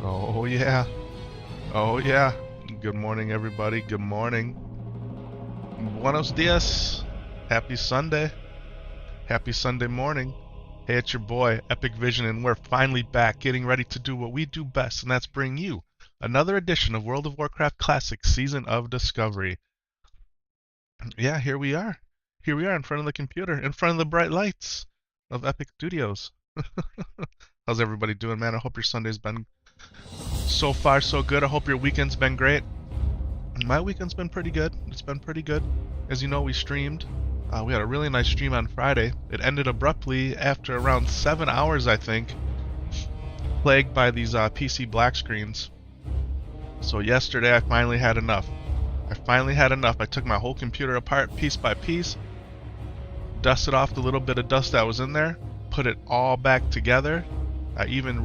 Oh yeah. Oh yeah. Good morning everybody. Good morning. Buenos dias. Happy Sunday. Happy Sunday morning. Hey, it's your boy, Epic Vision, and we're finally back getting ready to do what we do best, and that's bring you another edition of World of Warcraft Classic Season of Discovery. Yeah, here we are. Here we are in front of the computer, in front of the bright lights of Epic Studios. How's everybody doing, man? I hope your Sunday's been so far so good. I hope your weekend's been great. My weekend's been pretty good. It's been pretty good. As you know, we streamed. We had a really nice stream on Friday. It ended abruptly after around 7 hours, I think, plagued by these PC black screens. So yesterday I finally had enough. I took my whole computer apart piece by piece, dusted off the little bit of dust that was in there, put it all back together. I even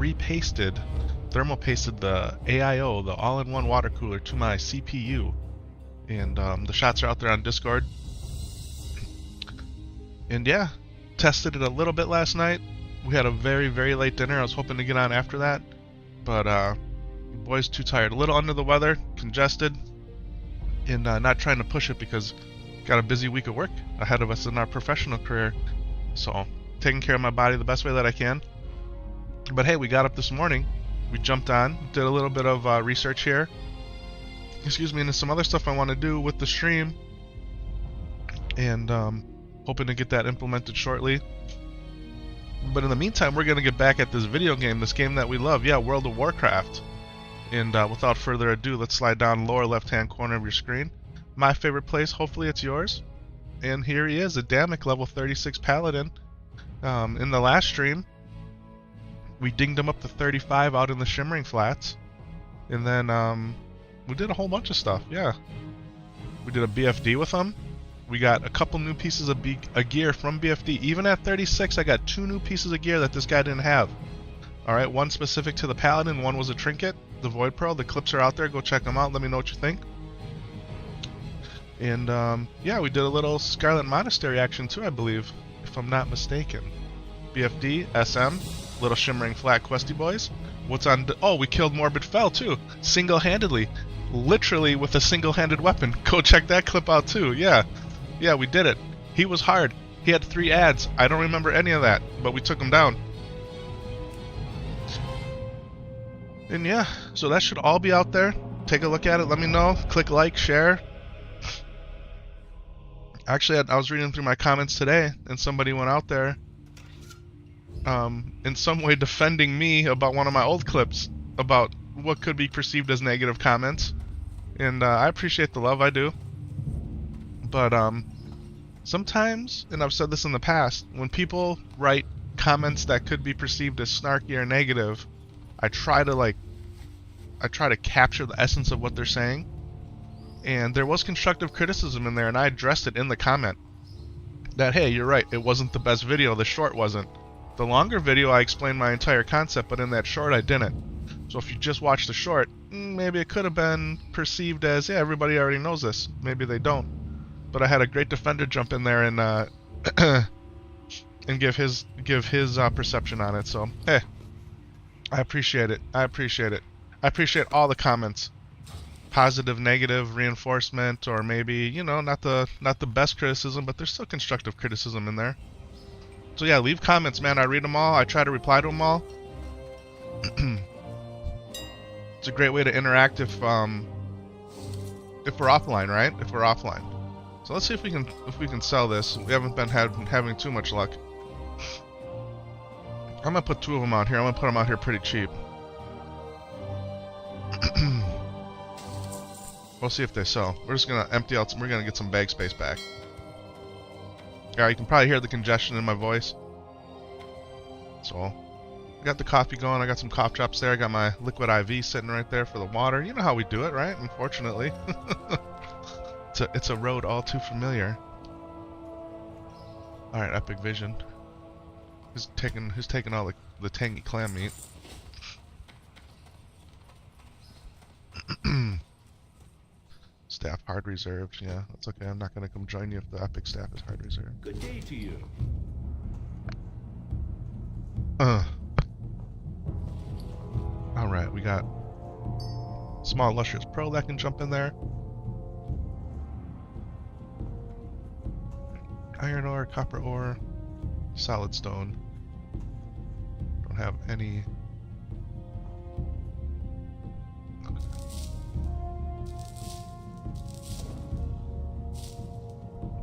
thermal pasted the AIO, the all-in-one water cooler, to my CPU. And the shots are out there on Discord. And yeah, tested it a little bit last night. We had a very, very late dinner. I was hoping to get on after that, but boy's too tired. A little under the weather, congested, and not trying to push it because got a busy week of work ahead of us in our professional career. So taking care of my body the best way that I can. But hey, we got up this morning. We jumped on, did a little bit of research here. Excuse me, and there's some other stuff I want to do with the stream. And hoping to get that implemented shortly. But in the meantime, we're going to get back at this video game, this game that we love. Yeah, World of Warcraft. And without further ado, let's slide down lower left-hand corner of your screen. My favorite place, hopefully it's yours. And here he is, Adamic, level 36 Paladin. In the last stream, we dinged him up to 35 out in the Shimmering Flats. And then we did a whole bunch of stuff, yeah. We did a BFD with him. We got a couple new pieces of gear from BFD. Even at 36, I got 2 new pieces of gear that this guy didn't have. Alright, one specific to the Paladin, one was a trinket, the Void Pearl. The clips are out there, go check them out, let me know what you think. And yeah, we did a little Scarlet Monastery action too, I believe, if I'm not mistaken. BFD, SM, little Shimmering Flat questy boys. What's on... Oh, we killed Morbid Fell too, single-handedly. Literally with a single-handed weapon. Go check that clip out too, yeah. Yeah, we did it. He was hard. He had 3 ads. I don't remember any of that, but we took him down. And yeah, so that should all be out there. Take a look at it. Let me know. Click like, share. Actually, I was reading through my comments today, and somebody went out there in some way defending me about one of my old clips about what could be perceived as negative comments. And I appreciate the love, I do. But sometimes, and I've said this in the past, when people write comments that could be perceived as snarky or negative, I try to capture the essence of what they're saying. And there was constructive criticism in there, and I addressed it in the comment. That, hey, you're right, it wasn't the best video, the short wasn't. The longer video, I explained my entire concept, but in that short, I didn't. So if you just watch the short, maybe it could have been perceived as, yeah, everybody already knows this. Maybe they don't. But I had a great defender jump in there and and give his perception on it. So hey, I appreciate it. I appreciate all the comments, positive, negative, reinforcement, or maybe, you know, not the best criticism, but there's still constructive criticism in there. So yeah, leave comments, man. I read them all. I try to reply to them all. It's a great way to interact if we're offline, right? If we're offline. So let's see if we can sell this. We haven't been having too much luck. I'm gonna put 2 of them out here. I'm gonna put them out here pretty cheap. We'll see if they sell. We're just gonna empty out. We're gonna get some bag space back. Yeah, you can probably hear the congestion in my voice. So, I got the coffee going. I got some cough drops there. I got my liquid IV sitting right there for the water. You know how we do it, right? Unfortunately. It's a road all too familiar. Alright, Epic Vision. Who's taking all the tangy clam meat? Staff hard reserved, yeah, that's okay. I'm not gonna come join you if the Epic staff is hard reserved. Good day to you. Alright, We got small lustrous pearl that can jump in there. Iron ore, copper ore, solid stone. Don't have any.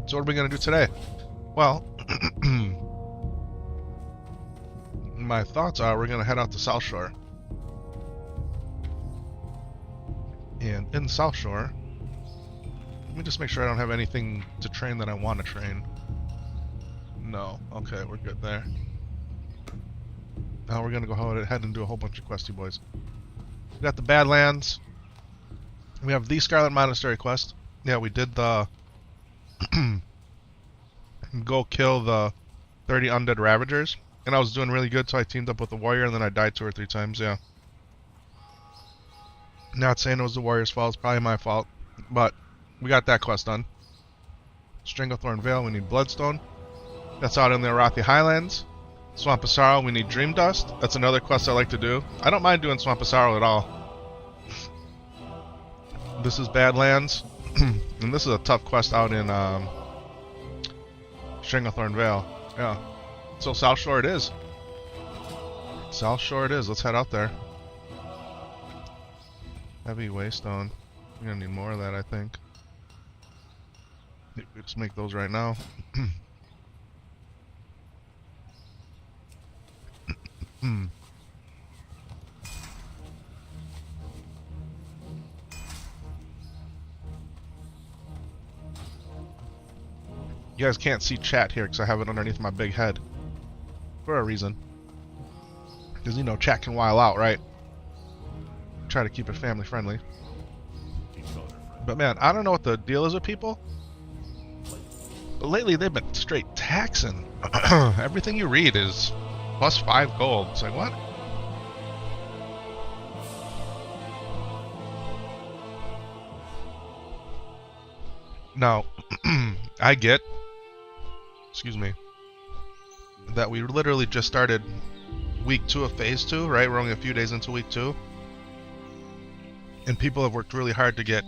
So what are we going to do today? Well, my thoughts are we're going to head out to South Shore. And in South Shore, let me just make sure I don't have anything to train that I want to train. No. Okay, we're good there. Now we're going to go ahead and do a whole bunch of questy boys. We got the Badlands. We have the Scarlet Monastery quest. Yeah, we did the go kill the 30 undead Ravagers. And I was doing really good, so I teamed up with the warrior, and then I died 2 or 3 times, yeah. Not saying it was the warrior's fault, it's probably my fault. But we got that quest done. Stranglethorn Vale, we need Bloodstone. That's out in the Arathi Highlands. Swamp of Sorrow, we need Dream Dust. That's another quest I like to do. I don't mind doing Swamp of Sorrow at all. This is Badlands. And this is a tough quest out in Stranglethorn Vale. Yeah. So South Shore it is. South Shore it is. Let's head out there. Heavy Waystone. We're gonna need more of that, I think. We just make those right now. You guys can't see chat here because I have it underneath my big head. For a reason. Because, you know, chat can while out, right? Try to keep it family friendly. But man, I don't know what the deal is with people. But lately they've been straight taxing. Everything you read is plus 5 gold. It's like, what? Now, I get, excuse me, that we literally just started week 2 of phase 2, right? We're only a few days into week 2. And people have worked really hard to get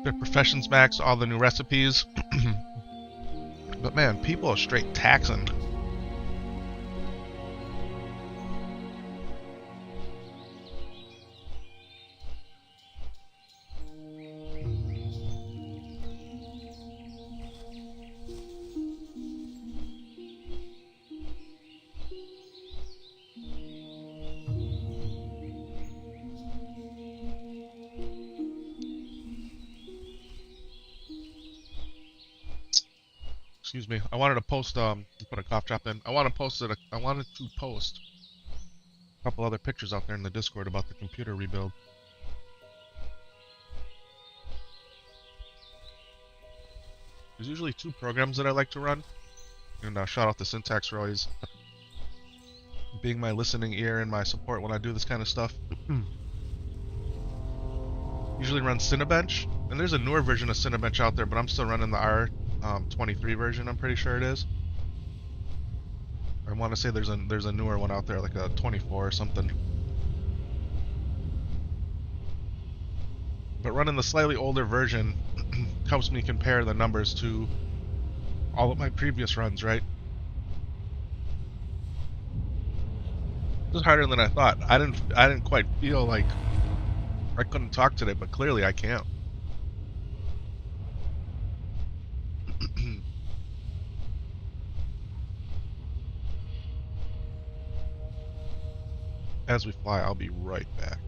their professions max, all the new recipes. But man, people are straight taxing. Excuse me. I wanted to post put a cough drop in. I wanted to post a couple other pictures out there in the Discord about the computer rebuild. There's usually 2 programs that I like to run. And shout out to Syntax for always being my listening ear and my support when I do this kind of stuff. Usually run Cinebench, and there's a newer version of Cinebench out there, but I'm still running the R23 version, I'm pretty sure it is. I want to say there's a newer one out there, like a 24 or something. But running the slightly older version helps me compare the numbers to all of my previous runs, right? This is harder than I thought. I didn't quite feel like I couldn't talk today, but clearly I can't. As we fly, I'll be right back.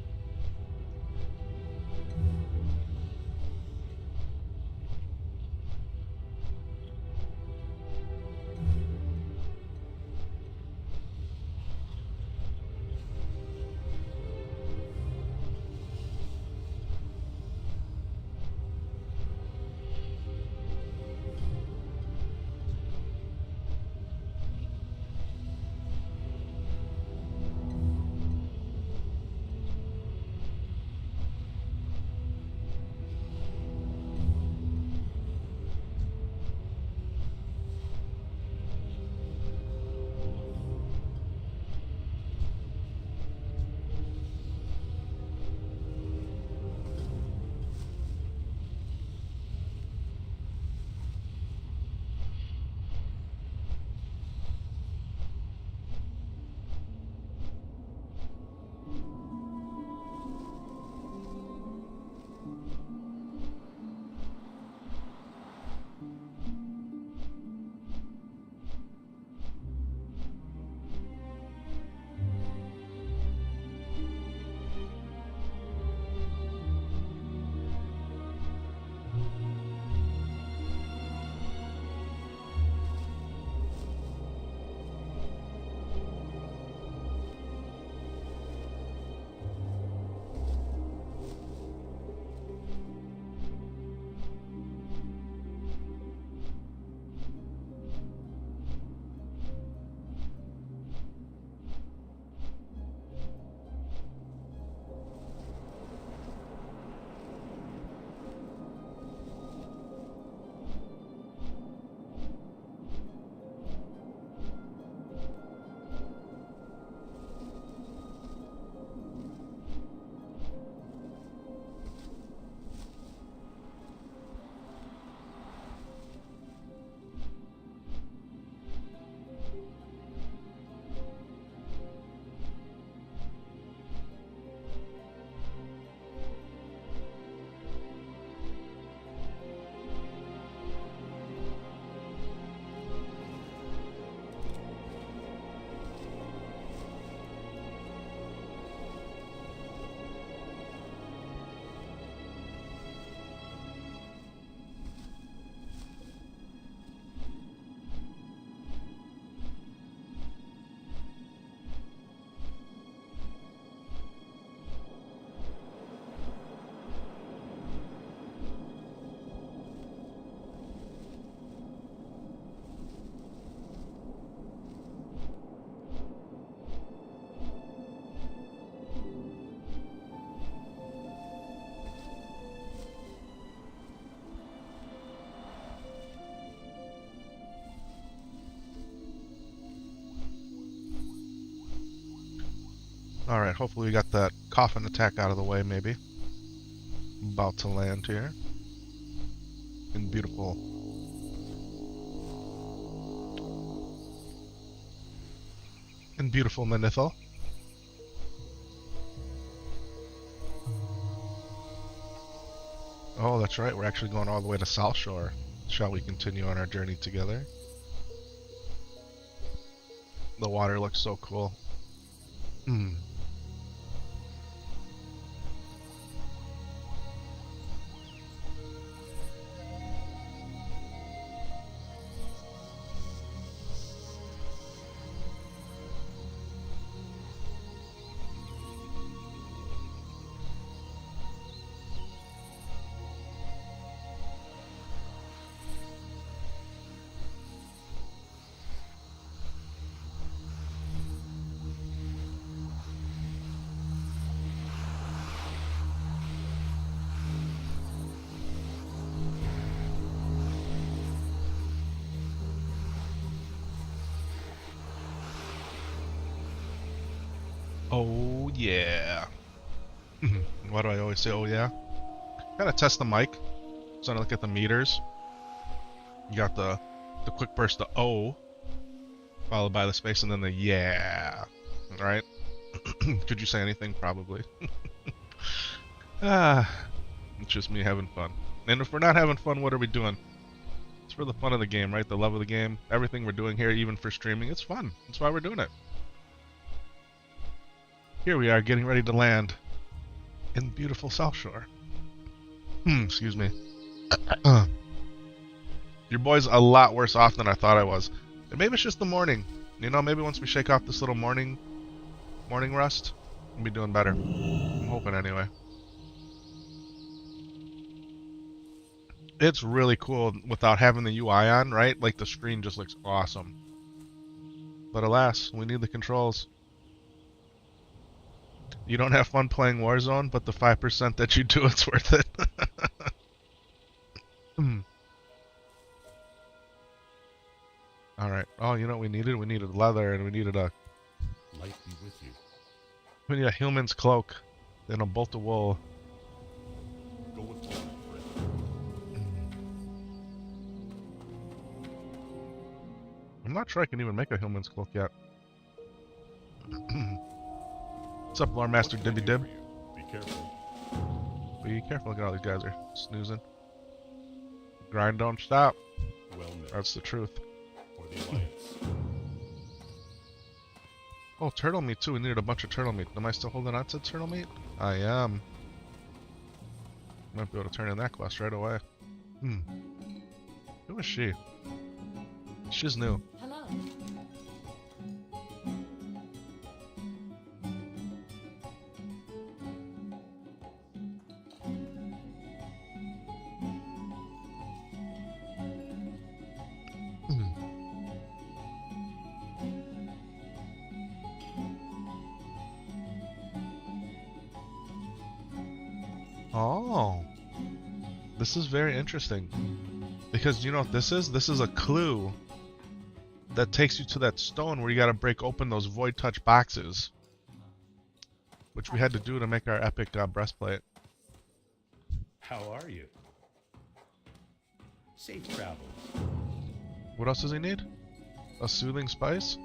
Alright, hopefully we got that coffin attack out of the way, maybe. About to land here. In beautiful... In beautiful Manithal. Oh, that's right, we're actually going all the way to South Shore. Shall we continue on our journey together? The water looks so cool. Oh yeah. Why do I always say oh yeah? Gotta test the mic. So I look at the meters. You got the quick burst, the O, followed by the space, and then the yeah. Right? Could you say anything? Probably. It's just me having fun. And if we're not having fun, what are we doing? It's for the fun of the game, right? The love of the game. Everything we're doing here, even for streaming, it's fun. That's why we're doing it. Here we are, getting ready to land in beautiful South Shore. Excuse me. Your boy's a lot worse off than I thought I was. And maybe it's just the morning. You know, maybe once we shake off this little morning rust, we'll be doing better. I'm hoping anyway. It's really cool without having the UI on, right? Like the screen just looks awesome. But alas, we need the controls. You don't have fun playing Warzone, but the 5% that you do, it's worth it. Alright. Oh, you know what we needed? We needed leather, and we needed a... Light be with you. We need a human's cloak, and a bolt of wool. Go with me, friend. I'm not sure I can even make a human's cloak yet. What's up, Lore Master Dibby Dib? Be careful. Be careful, look at all these guys are snoozing. Grind don't stop. Well met. That's the truth. For the Alliance. Oh, turtle meat too. We needed a bunch of turtle meat. Am I still holding on to turtle meat? I am. Might be able to turn in that quest right away. Who is she? She's new. Hello. Oh. This is very interesting. Because you know what this is? This is a clue that takes you to that stone where you gotta break open those void touch boxes. Which we had to do to make our epic breastplate. How are you? Safe travels. What else does he need? A soothing spice?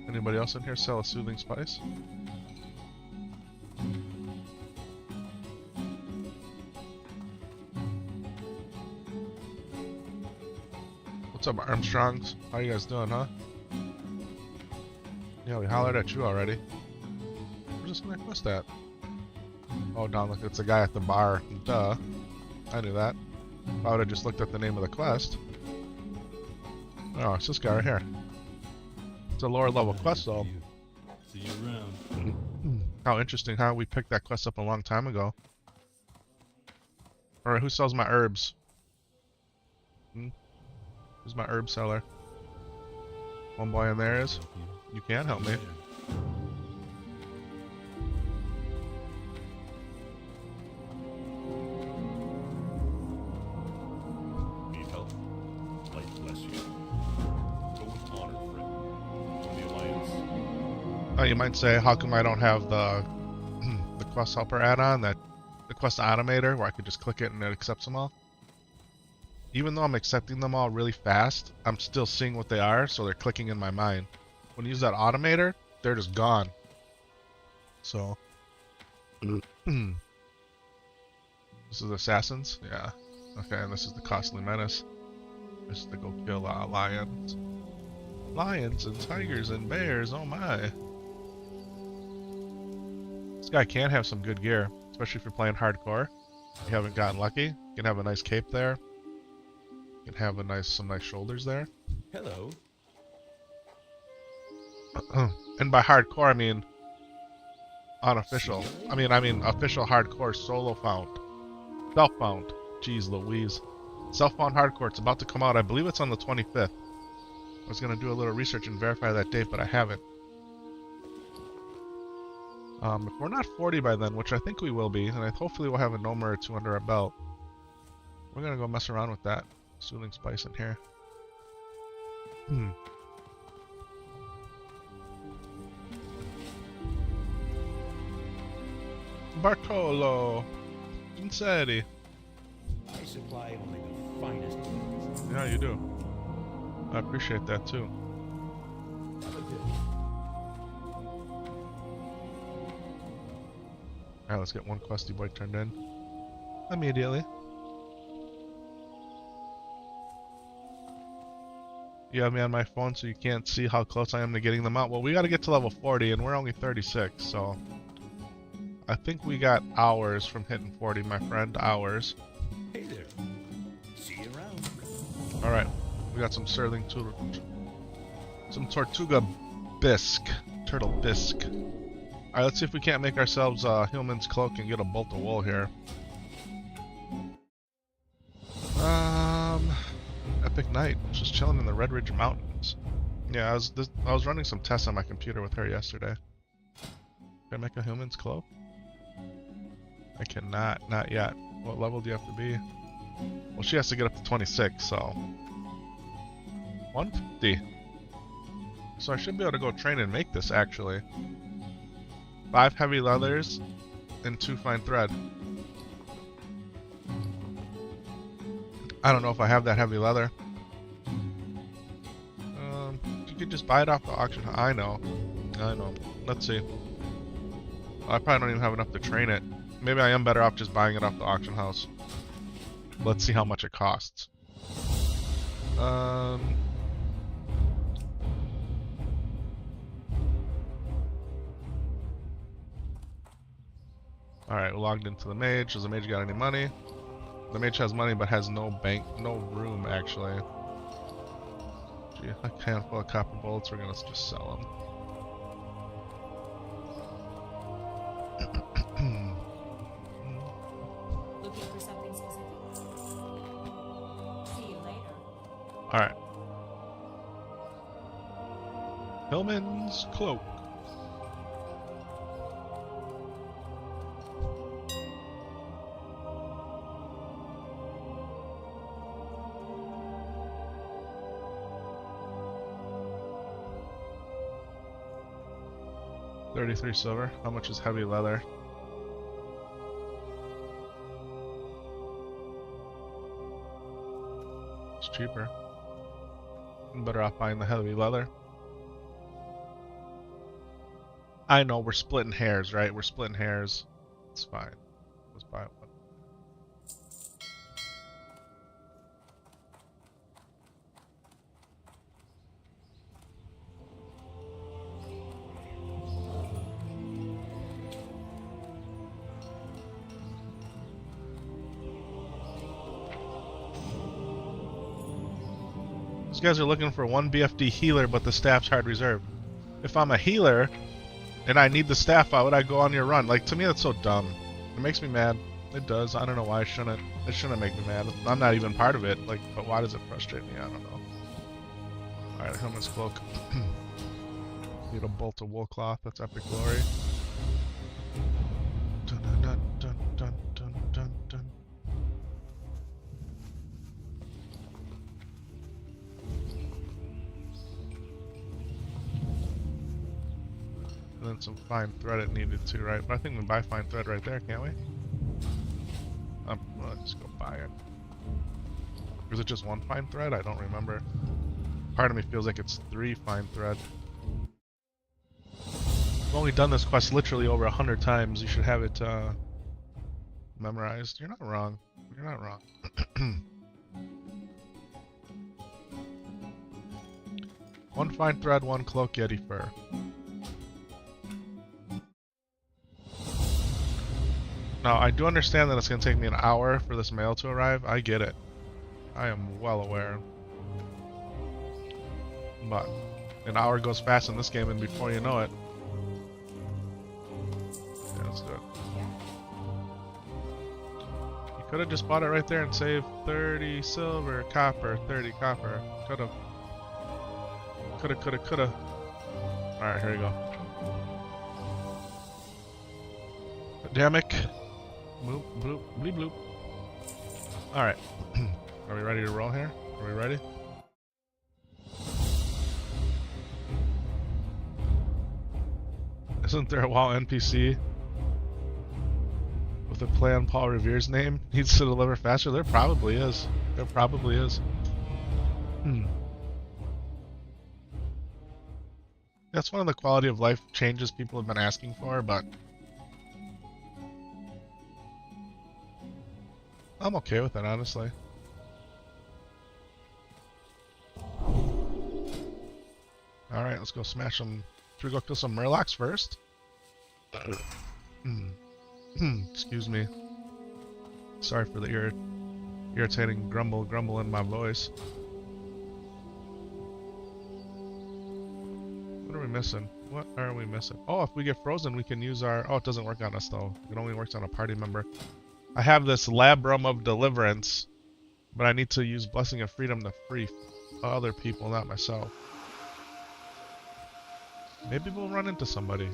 Anybody else in here sell a soothing spice? What's up, Armstrongs? How you guys doing, huh? Yeah, we hollered at you already. We're just gonna quest that. Oh, down, look, it's a guy at the bar. Duh. I knew that. If I would have just looked at the name of the quest. Oh, it's this guy right here. It's a lower level quest, though. See you around. How interesting, how we picked that quest up a long time ago. Alright, who sells my herbs? Who's my herb seller? One boy in there is? You can help me. Need help? Oh, you might say, how come I don't have the the quest helper add-on, the quest automator, where I could just click it and it accepts them all? Even though I'm accepting them all really fast, I'm still seeing what they are, so they're clicking in my mind. When you use that automator, they're just gone. So, this is assassins? Yeah. Okay, and this is the costly menace. This is to go kill lions. Lions and tigers and bears, oh my. This guy can have some good gear, especially if you're playing hardcore. If you haven't gotten lucky, you can have a nice cape there. You can have some nice shoulders there. Hello. And by hardcore, I mean unofficial. I mean official hardcore solo found. Self-found. Jeez Louise. Self-found hardcore. It's about to come out. I believe it's on the 25th. I was going to do a little research and verify that date, but I haven't. If we're not 40 by then, which I think we will be, and hopefully we'll have a Noma or two under our belt, we're going to go mess around with that soothing spice in here. Bartolo! Sincetti! I supply only the finest. Yeah, you do. I appreciate that too. Alright, let's get one questy boy turned in. Immediately. You have me on my phone so you can't see how close I am to getting them out. Well, we gotta get to level 40 and we're only 36, so... I think we got hours from hitting 40, my friend. Hours. Hey there. See you around. Alright. We got some some Tortuga bisque. Turtle bisque. Alright, let's see if we can't make ourselves a Hillman's cloak and get a bolt of wool here. Epic Night. Just chilling in the Red Ridge Mountains. Yeah, I was running some tests on my computer with her yesterday. Can I make a Hillman's cloak? I cannot. Not yet. What level do you have to be? Well, she has to get up to 26, so... 150. So I should be able to go train and make this, actually. 5 heavy leathers and 2 fine thread. I don't know if I have that heavy leather. You could just buy it off the auction. I know. Let's see. I probably don't even have enough to train it. Maybe I am better off just buying it off the auction house. Let's see how much it costs. Alright, we logged into the mage. Does the mage got any money? The mage has money but has no room actually. Gee, a handful of copper bullets, we're gonna just sell them. Looking for something specific? See you later. Alright. Hillman's cloak. $33 silver. How much is heavy leather? It's cheaper. I'm better off buying the heavy leather. I know we're splitting hairs, right? We're splitting hairs. It's fine. Let's buy one. These guys are looking for 1 BFD healer, but the staff's hard reserved. If I'm a healer and I need the staff, why would I go on your run? Like, to me, that's so dumb. It makes me mad. It does. I don't know why it shouldn't make me mad. I'm not even part of it. Like, but why does it frustrate me? I don't know. Alright, Hillman's cloak. Need a bolt of wool cloth. That's epic glory. Dun dun dun dun dun dun dun. then some fine thread it needed to, right? But I think we can buy fine thread right there, can't we? Well, let's go buy it. Or is it just one fine thread? I don't remember. Part of me feels like it's 3 fine thread. I've only done this quest literally over 100 times. You should have it memorized. You're not wrong. You're not wrong. One fine thread, 1 cloak yeti fur. Now, I do understand that it's going to take me an hour for this mail to arrive. I get it. I am well aware. But an hour goes fast in this game, and before you know it... Yeah, let's do it. You could have just bought it right there and saved 30 silver, copper, 30 copper. Could have. Coulda. Alright, here we go. Dammick. Bloop, bloop, bleep, bloop. Alright. Are we ready to roll here? Are we ready? Isn't there a WoW NPC with a play on Paul Revere's name needs to deliver faster? There probably is. There probably is. That's one of the quality of life changes people have been asking for, but I'm okay with it, honestly. Alright, let's go smash some. Should we go kill some Murlocs first? Excuse me. Sorry for the irritating grumble in my voice. What are we missing? What are we missing? Oh, if we get frozen, we can use our... Oh, it doesn't work on us, though. It only works on a party member. I have this Labrum of Deliverance, but I need to use Blessing of Freedom to free other people, not myself. Maybe we'll run into somebody.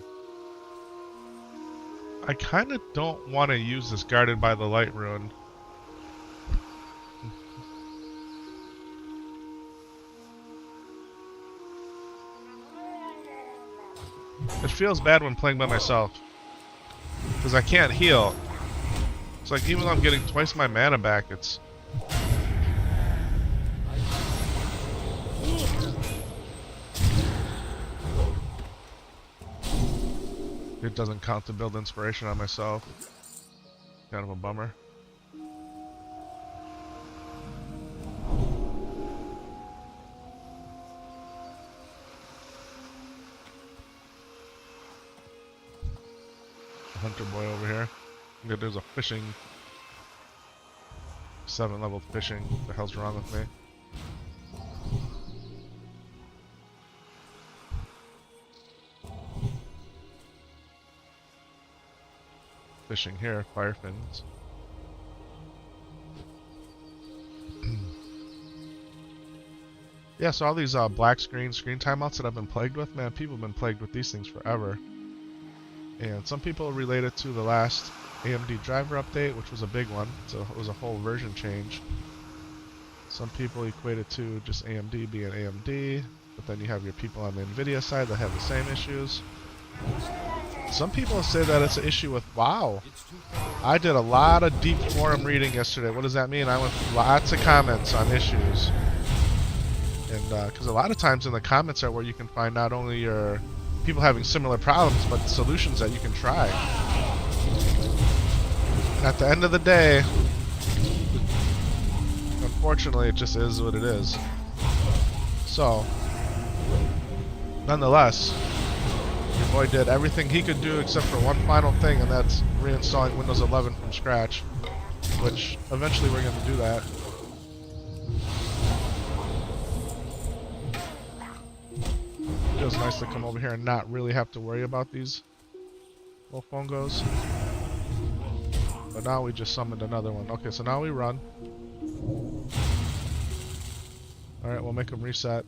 I kind of don't want to use this Guarded by the Light rune. It feels bad when playing by myself, because I can't heal. It's like even though I'm getting twice my mana back, it's... It doesn't count to build inspiration on myself. Kind of a bummer. Hunter boy over here. There's a fishing 7 level fishing. What the hell's wrong with me? Fishing here, fire fins. Yeah, so all these black screen timeouts that I've been plagued with, man, people have been plagued with these things forever. And some people relate it to the last AMD driver update, which was a big one. So it was a whole version change. Some people equate it to just AMD being AMD, but then you have your people on the NVIDIA side that have the same issues. Some people say that it's an issue with WoW. I did a lot of deep forum reading yesterday. What does that mean? I went through lots of comments on issues. And because a lot of times in the comments are where you can find not only your people having similar problems, but solutions that you can try. And at the end of the day, unfortunately, it just is what it is. So, nonetheless, your boy did everything he could do except for one final thing, and that's reinstalling Windows 11 from scratch, which eventually we're going to do that. Feels nice to come over here and not really have to worry about these little fungos. But now we just summoned another one. Okay, so now we run. Alright, we'll make them reset.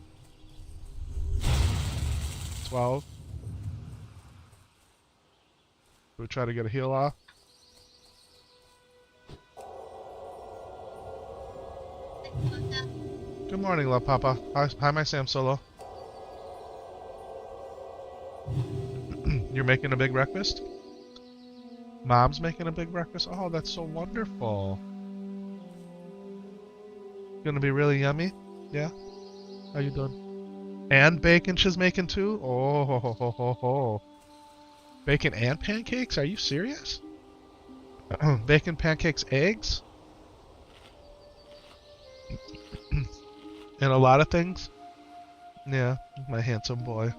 12. We try to get a heal off. Good morning, love papa. Hi, my Sam Solo. You're making a big breakfast? Mom's making a big breakfast? Oh, that's so wonderful. Gonna be really yummy? Yeah? How you doing? And bacon she's making too? Oh, ho, ho, ho, ho, ho. Bacon and pancakes? Are you serious? Bacon, pancakes, eggs? And a lot of things? Yeah, my handsome boy.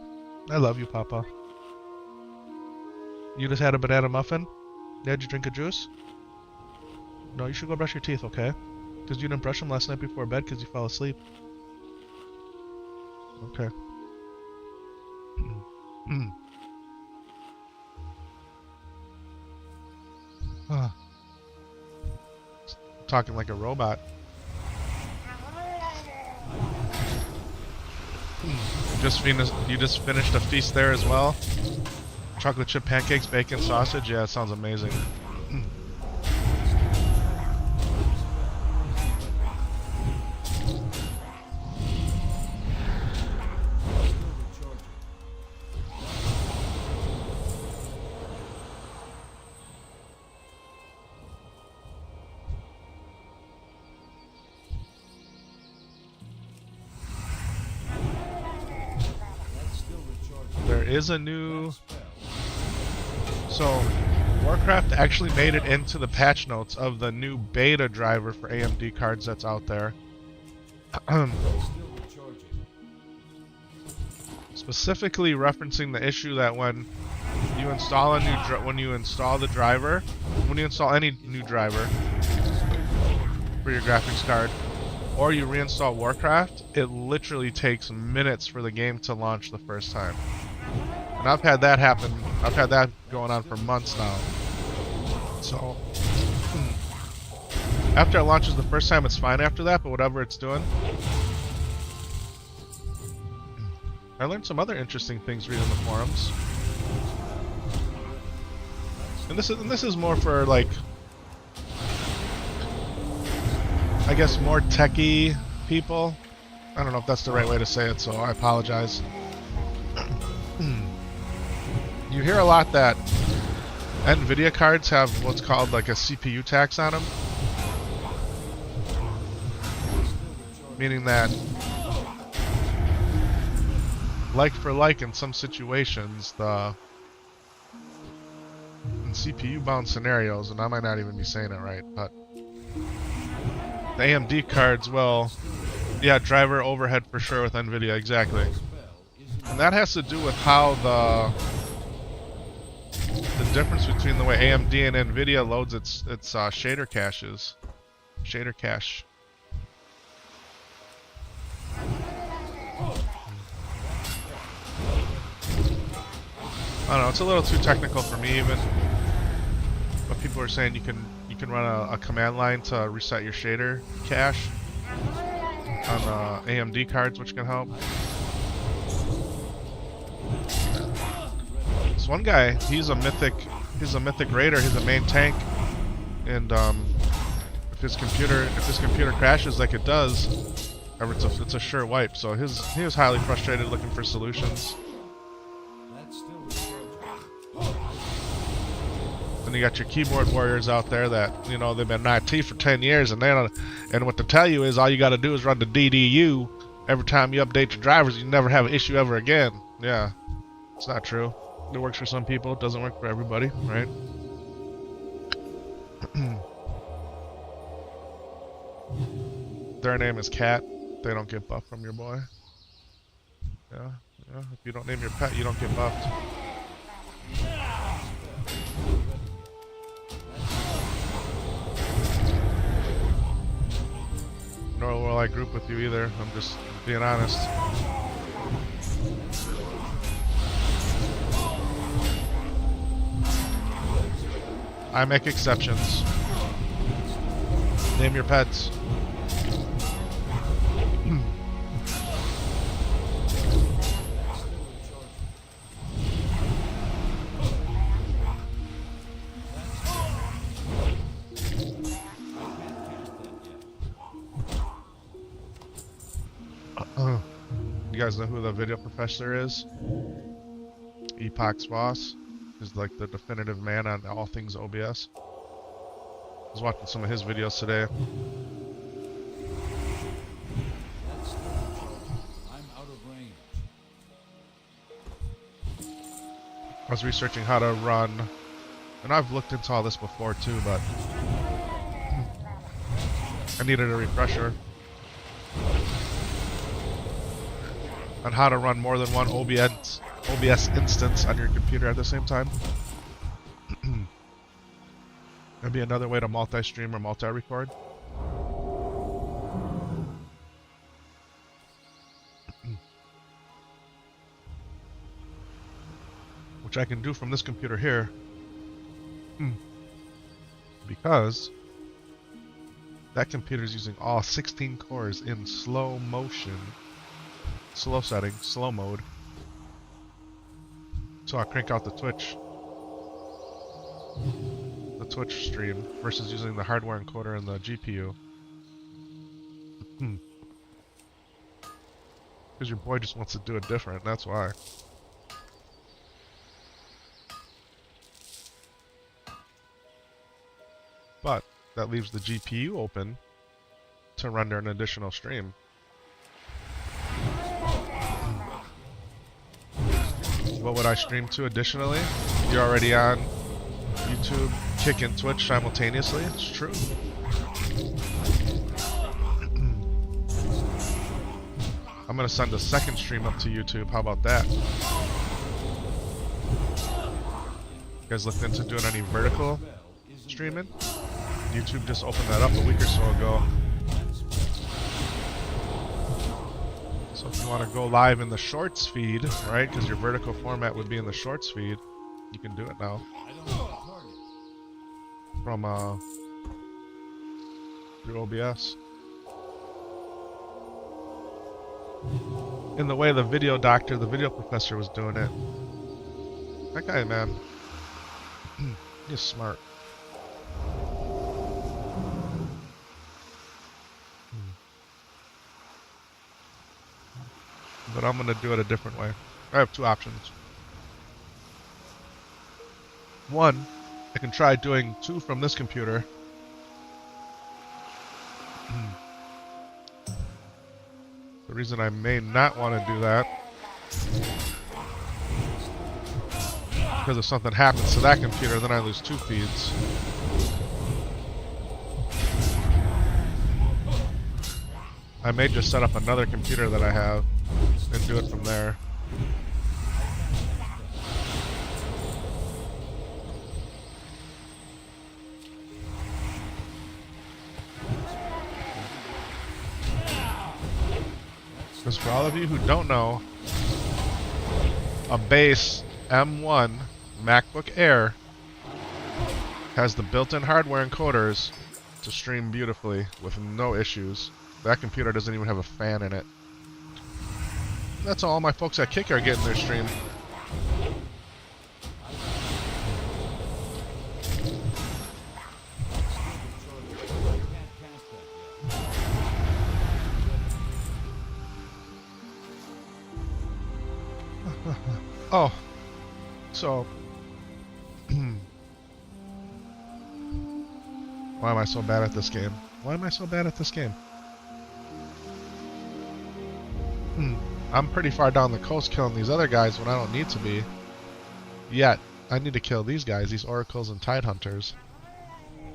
I love you, Papa. You just had a banana muffin? Yeah, did you drink a juice? No, you should go brush your teeth, okay? Because you didn't brush them last night before bed because you fell asleep. Okay. Talking like a robot. You just finished a feast there as well? Chocolate chip pancakes, bacon, sausage? Yeah, it sounds amazing. There is a new... So, Warcraft actually made it into the patch notes of the new beta driver for AMD cards that's out there. Specifically referencing the issue that when you install any new driver for your graphics card, or you reinstall Warcraft, it literally takes minutes for the game to launch the first time. And I've had that happen. I've had that going on for months now. So, after it launches the first time, it's fine after that, but whatever it's doing. I learned some other interesting things reading the forums. And this is more for, like, I guess more techie people. I don't know if that's the right way to say it, so I apologize. You hear a lot that NVIDIA cards have what's called like a CPU tax on them. Meaning that, like for like in some situations, in CPU bound scenarios, and I might not even be saying it right, but the AMD cards will, yeah, driver overhead for sure with NVIDIA, exactly. And that has to do with how the difference between the way AMD and NVIDIA loads its shader caches. Shader cache. I don't know, it's a little too technical for me even. But people are saying you can run a command line to reset your shader cache on AMD cards, which can help. This one guy, he's a mythic raider, he's a main tank, and if his computer crashes like it does, it's a sure wipe. So he was highly frustrated looking for solutions. Then you got your keyboard warriors out there that, you know, they've been in IT for 10 years, and what they tell you is all you got to do is run the DDU every time you update your drivers. You never have an issue ever again. Yeah, it's not true. It works for some people, it doesn't work for everybody, right? Their name is Cat. They don't get buffed from your boy. Yeah. If you don't name your pet, you don't get buffed. Nor will I group with you either. I'm just being honest. I make exceptions. Name your pets. You guys know who the video professor is? Epoch's boss. He's like the definitive man on all things OBS. I was watching some of his videos today. That's still recharging. I'm out of range. I was researching how to run, and I've looked into all this before too, but I needed a refresher on how to run more than one OBS instance on your computer at the same time. That'd be another way to multi-stream or multi-record. Which I can do from this computer here. Because that computer is using all 16 cores in slow motion. Slow setting, slow mode. So I'll crank out the Twitch stream versus using the hardware encoder and the GPU. Because your boy just wants to do it different, that's why. But that leaves the GPU open to render an additional stream. What would I stream to additionally? You're already on YouTube, Kick, and Twitch simultaneously? It's true. I'm gonna send a second stream up to YouTube. How about that? You guys looked into doing any vertical streaming? YouTube just opened that up a week or so ago. So if you want to go live in the shorts feed, right, because your vertical format would be in the shorts feed, you can do it now. From through OBS. In the way the video doctor, the video professor was doing it. That guy, man, he's smart. But I'm gonna do it a different way. I have two options. One, I can try doing two from this computer. The reason I may not want to do that, because if something happens to that computer, then I lose two feeds. I may just set up another computer that I have and do it from there. Because for all of you who don't know, a base M1 MacBook Air has the built-in hardware encoders to stream beautifully with no issues. That computer doesn't even have a fan in it. That's all my folks at Kick are getting their stream. Oh, so why am I so bad at this game? Why am I so bad at this game? I'm pretty far down the coast killing these other guys when I don't need to be. Yet, I need to kill these guys, these oracles and tide hunters.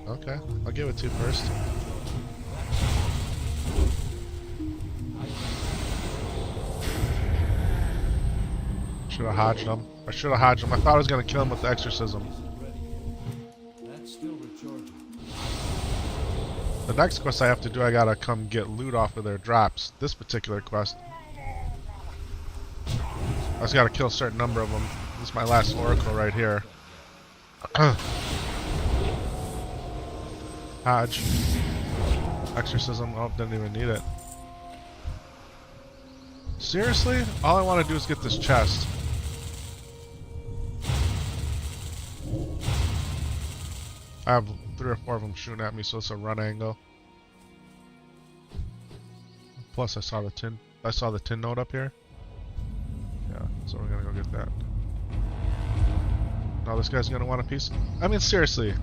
Okay, I'll give it to you first. Should have hodged him. I should have hodged him. I thought I was going to kill him with the exorcism. The next quest I have to do, I gotta come get loot off of their drops. This particular quest, I just gotta kill a certain number of them. This is my last oracle right here. Hodge. Exorcism. Oh, didn't even need it. Seriously? All I want to do is get this chest. I have 3 or 4 of them shooting at me, so it's a run angle. Plus, I saw the tin. I saw the tin node up here. Yeah, so we're gonna go get that. No, this guy's gonna want a piece. I mean, seriously.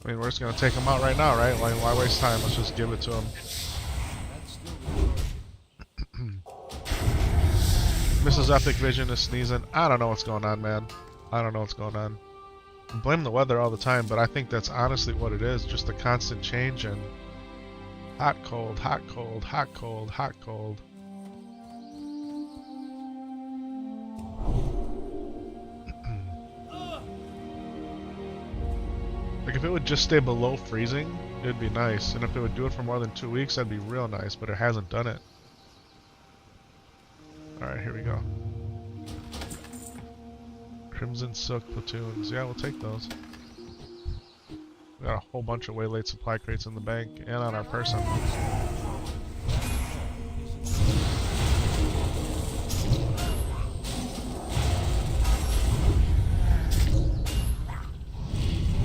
I mean, we're just gonna take him out right now, right? Why waste time? Let's just give it to him. Mrs. Epic Vision is sneezing. I don't know what's going on, man. I don't know what's going on. I blame the weather all the time, but I think that's honestly what it is. Just a constant change in hot, cold, hot, cold, hot, cold, hot, cold. Like, if it would just stay below freezing, it'd be nice. And if it would do it for more than 2 weeks, that'd be real nice, but it hasn't done it. Alright, here we go. Crimson Silk Platoons. Yeah, we'll take those. We got a whole bunch of Waylaid supply crates in the bank and on our person.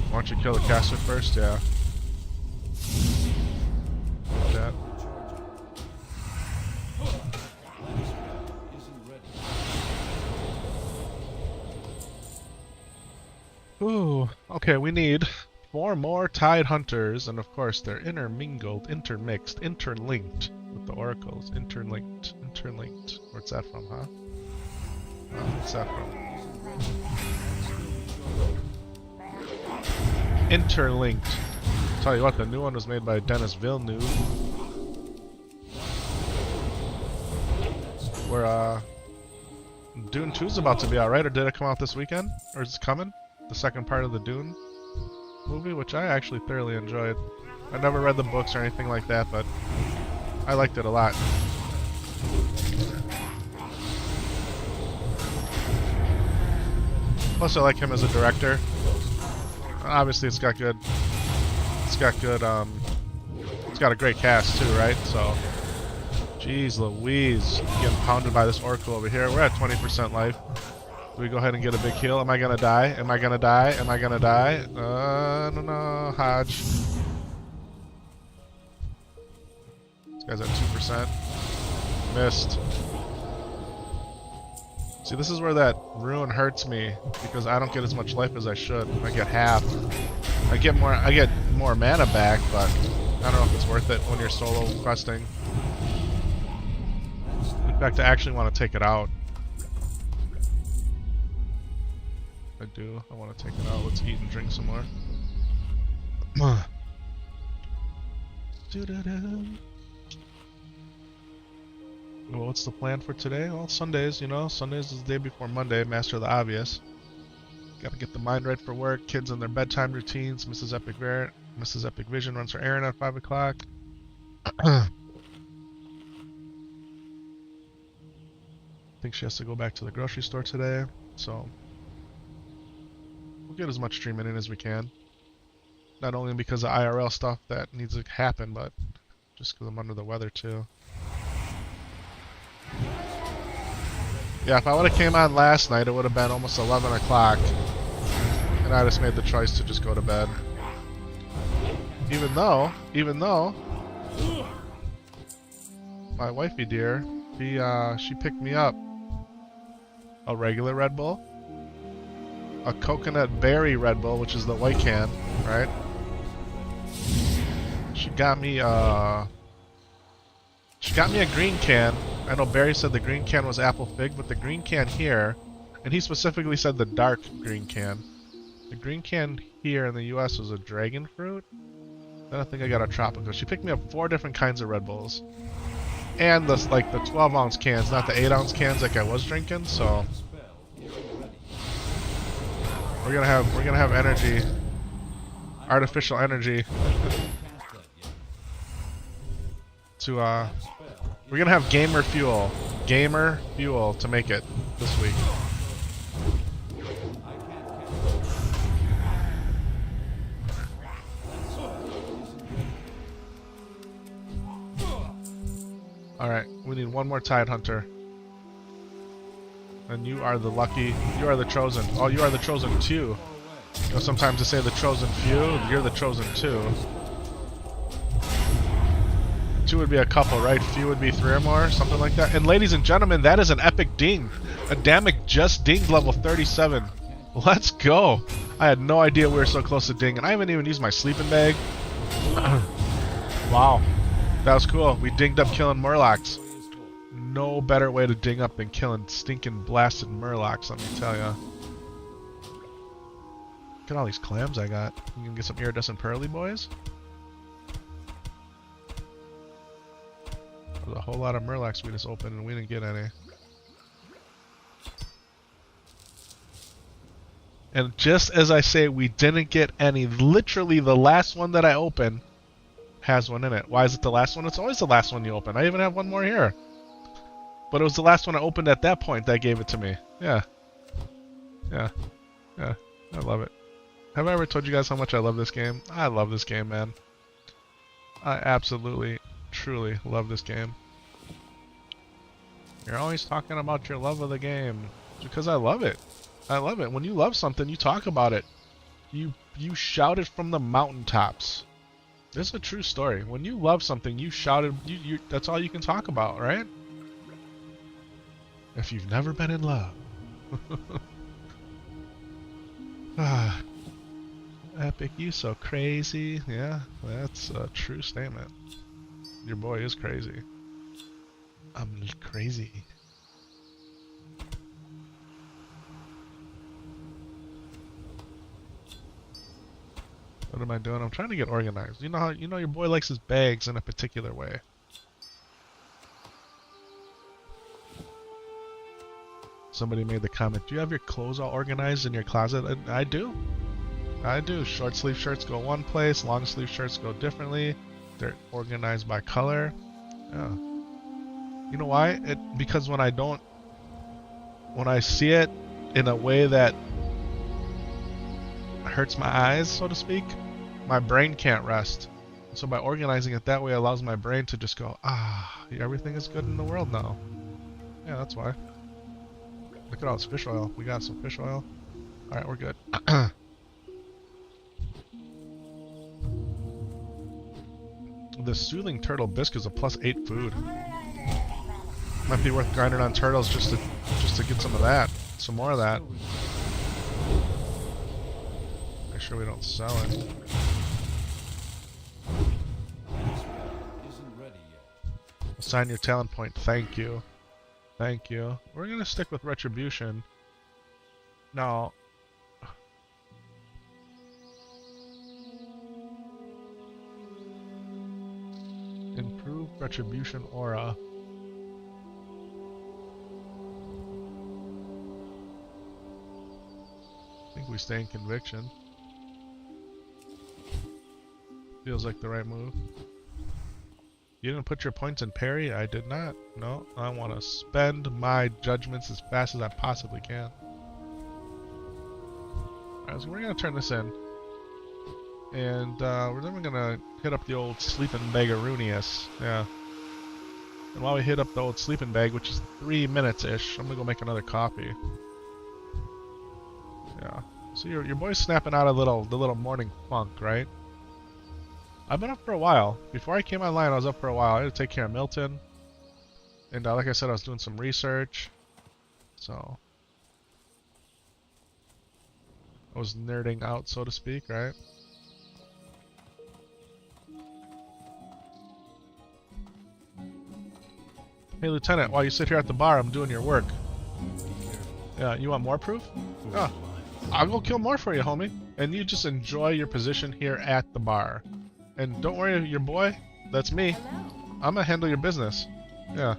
Why don't you kill the caster first? Yeah. That. Ooh, okay, we need 4 more Tide Hunters, and of course they're intermingled, intermixed, interlinked with the oracles. Interlinked. Where's that from, huh? What's that from? Interlinked. Tell you what, the new one was made by Dennis Villeneuve. Where, Dune 2's about to be out, right? Or did it come out this weekend? Or is it coming? The second part of the Dune movie, which I actually thoroughly enjoyed. I never read the books or anything like that, but I liked it a lot. Plus, I like him as a director. Obviously, it's got a great cast too, right? So, jeez Louise, getting pounded by this Oracle over here. We're at 20% life. Do we go ahead and get a big heal? Am I gonna die? Am I gonna die? Am I gonna die? No, Hodge. This guy's at 2%. Missed. See, this is where that Rune hurts me, because I don't get as much life as I should. I get half. I get more mana back, but I don't know if it's worth it when you're solo questing. In fact, I actually want to take it out. I do. I want to take it out. Let's eat and drink some more. Well, what's the plan for today? Well, Sundays, you know. Sundays is the day before Monday. Master the obvious. Gotta get the mind right for work. Kids in their bedtime routines. Mrs. Epic Vision runs her errand at 5 o'clock. I think she has to go back to the grocery store today. So we'll get as much streaming in as we can. Not only because of IRL stuff that needs to happen, but just because I'm under the weather too. Yeah, if I would have came on last night, it would have been almost 11 o'clock. And I just made the choice to just go to bed. Even though, my wifey dear, she picked me up a regular Red Bull, a coconut berry Red Bull, which is the white can, right? She got me a green can. I know Barry said the green can was apple fig, but the green can here, and he specifically said the dark green can. The green can here in the US was a dragon fruit. Then I think I got a tropical. She picked me up 4 different kinds of Red Bulls. And the 12-ounce cans, not the 8-ounce cans like I was drinking, so we're gonna have energy. Artificial energy. We're gonna have gamer fuel to make it this week. Alright, we need one more Tide Hunter. And you are the chosen. Oh, you are the chosen too. know, sometimes they say the chosen few. You're the chosen two. Two would be a couple, right? Few would be 3 or more, something like that. And ladies and gentlemen, that is an epic ding. Adamic just dinged level 37. Let's go. I had no idea we were so close to ding, and I haven't even used my sleeping bag. Wow. That was cool. We dinged up killing Murlocs. No better way to ding up than killing stinking blasted Murlocs, let me tell ya. Look at all these clams I got. You can get some iridescent pearly boys. There's a whole lot of Murlocs we just opened and we didn't get any. And just as I say we didn't get any, literally the last one that I opened has one in it. Why is it the last one? It's always the last one you open. I even have one more here. But it was the last one I opened at that point that gave it to me. Yeah. Yeah. Yeah. I love it. Have I ever told you guys how much I love this game? I love this game, man. I absolutely, truly love this game. You're always talking about your love of the game. It's because I love it. I love it. When you love something, you talk about it. You shout it from the mountaintops. This is a true story. When you love something, you shout it. That's all you can talk about, right? If you've never been in love. Ah, Epic, you so crazy. Yeah, that's a true statement. Your boy is crazy. I'm crazy. What am I doing? I'm trying to get organized. You know how your boy likes his bags in a particular way. Somebody made the comment, do you have your clothes all organized in your closet? And I do. I do. Short sleeve shirts go one place, long sleeve shirts go differently. They're organized by color. Yeah. You know why? Because when I see it in a way that hurts my eyes, so to speak, my brain can't rest. So by organizing it that way, it allows my brain to just go, everything is good in the world now. Yeah, that's why. Look at all this fish oil. We got some fish oil. Alright, we're good. The soothing turtle bisque is a +8 food. Might be worth grinding on turtles just to get some of that. Some more of that. Make sure we don't sell it. Isn't ready yet. Assign your talent point. Thank you. Thank you. We're gonna stick with retribution. Now, improve retribution aura. I think we stay in conviction. Feels like the right move. You didn't put your points in parry? I did not. No, I want to spend my judgments as fast as I possibly can. Alright, so we're going to turn this in. And we're then going to hit up the old sleeping bag of Runeus. Yeah. And while we hit up the old sleeping bag, which is 3 minutes-ish, I'm going to go make another coffee. Yeah. So your boy's snapping out the little morning funk, right? I've been up for a while. Before I came online, I was up for a while. I had to take care of Milton. And like I said, I was doing some research. So I was nerding out, so to speak, right? Hey, Lieutenant, while you sit here at the bar, I'm doing your work. Yeah, you want more proof? Yeah. I'll go kill more for you, homie. And you just enjoy your position here at the bar. And don't worry, your boy, that's me. Hello. I'm gonna handle your business. Yeah.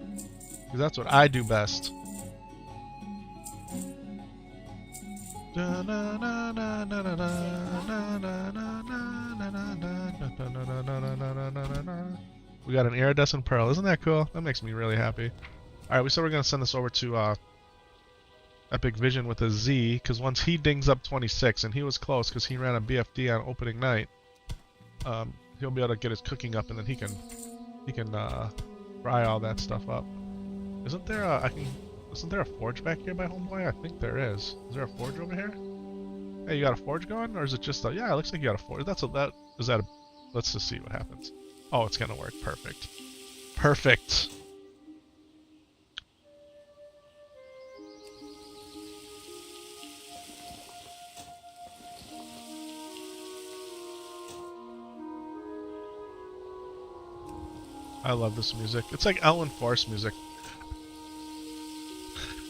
Because that's what I do best. We got an iridescent pearl. Isn't that cool? That makes me really happy. Alright, we said we're gonna send this over to Epic Vision with a Z, because once he dings up 26, and he was close because he ran a BFD on opening night, he'll be able to get his cooking up, and then he can fry all that stuff up. Isn't there a forge back here by homeboy? I think there is. Is there a forge over here? Hey, you got a forge going, or is it just a? Yeah, it looks like you got a forge. That's a that. Is that a? Let's just see what happens. Oh, it's gonna work. Perfect. Perfect. I love this music. It's like Ellen Force music.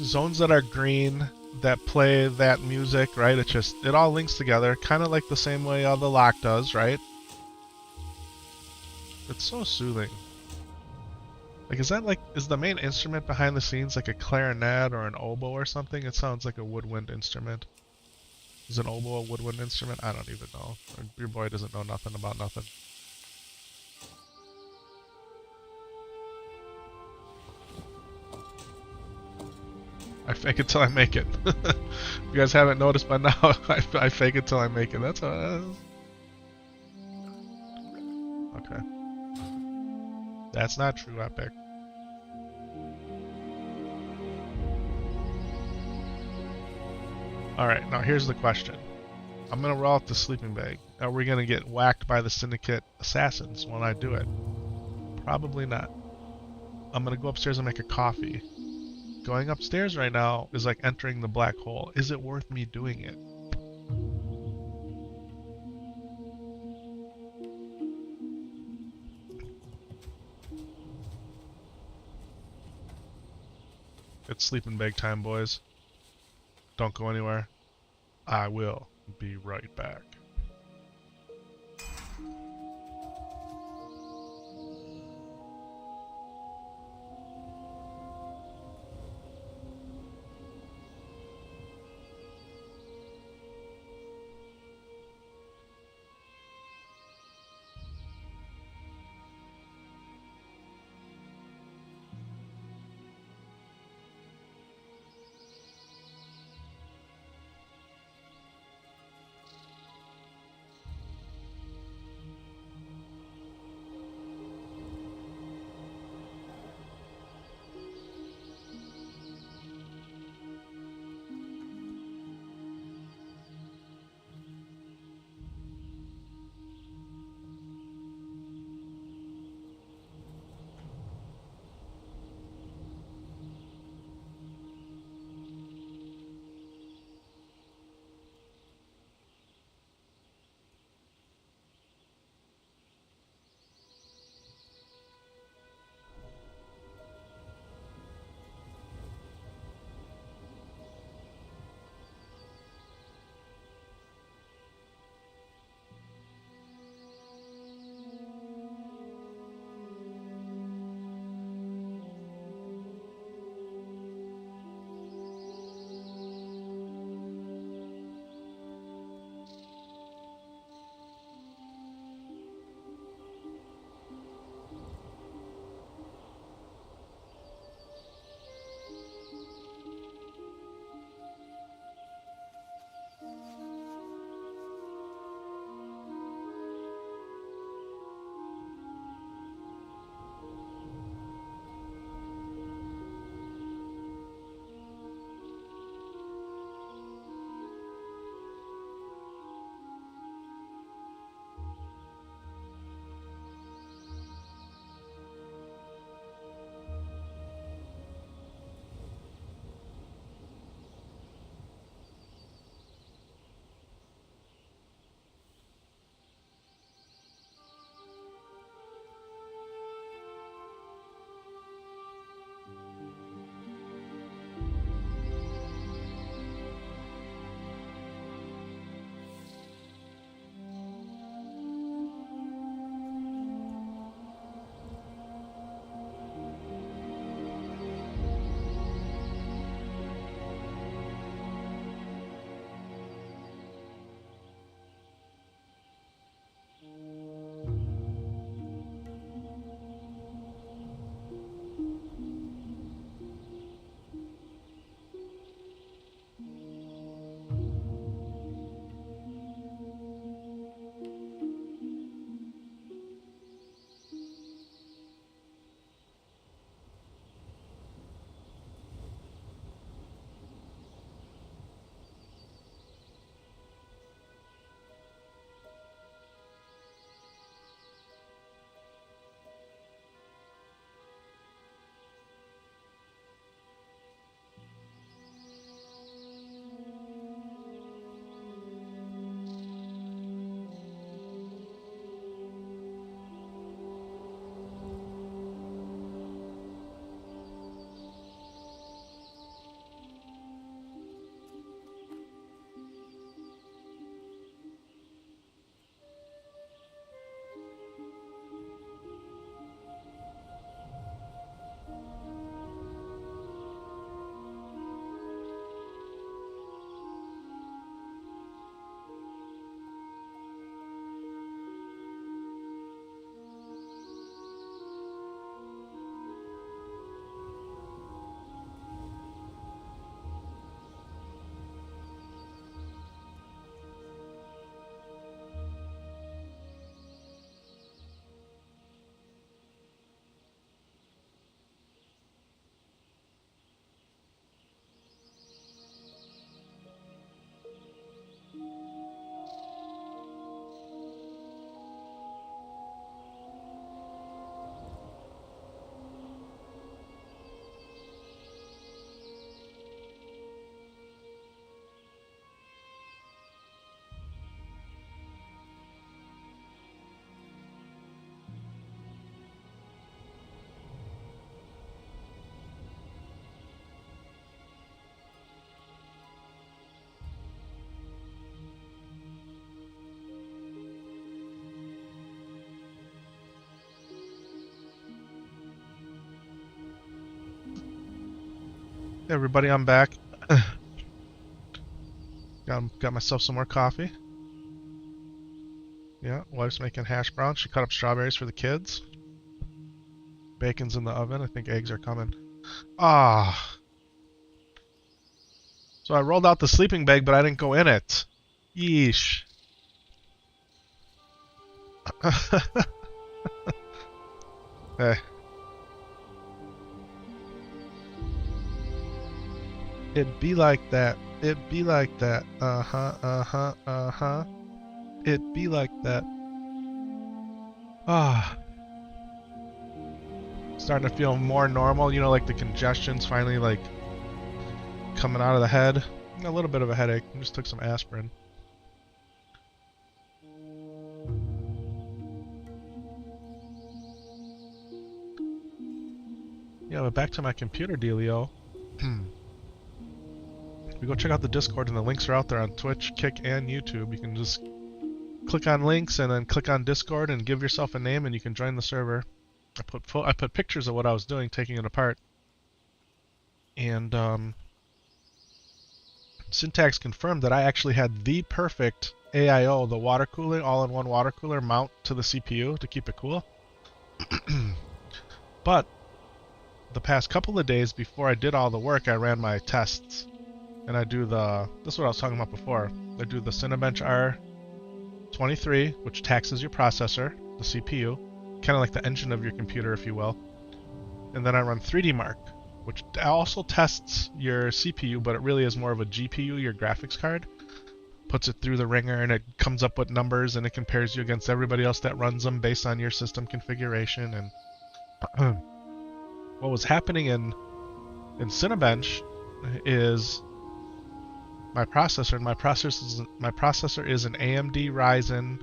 Zones that are green that play that music, right? It all links together, kind of like the same way the lock does, right? It's so soothing. Like, is the main instrument behind the scenes like a clarinet or an oboe or something? It sounds like a woodwind instrument. Is an oboe a woodwind instrument? I don't even know. Your boy doesn't know nothing about nothing. I fake it till I make it. If you guys haven't noticed by now, I fake it till I make it. That's okay. That's not true, Epic. Alright, now here's the question. I'm gonna roll out the sleeping bag. Are we gonna get whacked by the Syndicate assassins when I do it? Probably not. I'm gonna go upstairs and make a coffee. Going upstairs right now is like entering the black hole. Is it worth me doing it? It's sleeping bag time, boys. Don't go anywhere. I will be right back. Hey everybody, I'm back. got myself some more coffee. Yeah, wife's making hash browns. She cut up strawberries for the kids. Bacon's in the oven. I think eggs are coming. Ah. So I rolled out the sleeping bag, but I didn't go in it. Yeesh. Hey. It be like that. It be like that. It be like that. Ah. Starting to feel more normal, you know, like the congestion's finally like coming out of the head. A little bit of a headache. I just took some aspirin. Yeah, but back to my computer dealio. We go check out the Discord, and the links are out there on Twitch, Kick, and YouTube. You can just click on links and then click on Discord and give yourself a name, and you can join the server. I put pictures of what I was doing, taking it apart, and Syntax confirmed that I actually had the perfect AIO, the water cooler, all-in-one water cooler mount to the CPU to keep it cool. But the past couple of days before I did all the work, I ran my tests. And I do this is what I was talking about before. I do the Cinebench R23, which taxes your processor, the CPU, kind of like the engine of your computer, if you will. And then I run 3D Mark, which also tests your CPU, but it really is more of a GPU, your graphics card. Puts it through the ringer, and it comes up with numbers, and it compares you against everybody else that runs them based on your system configuration. And what was happening in Cinebench is my processor is an AMD Ryzen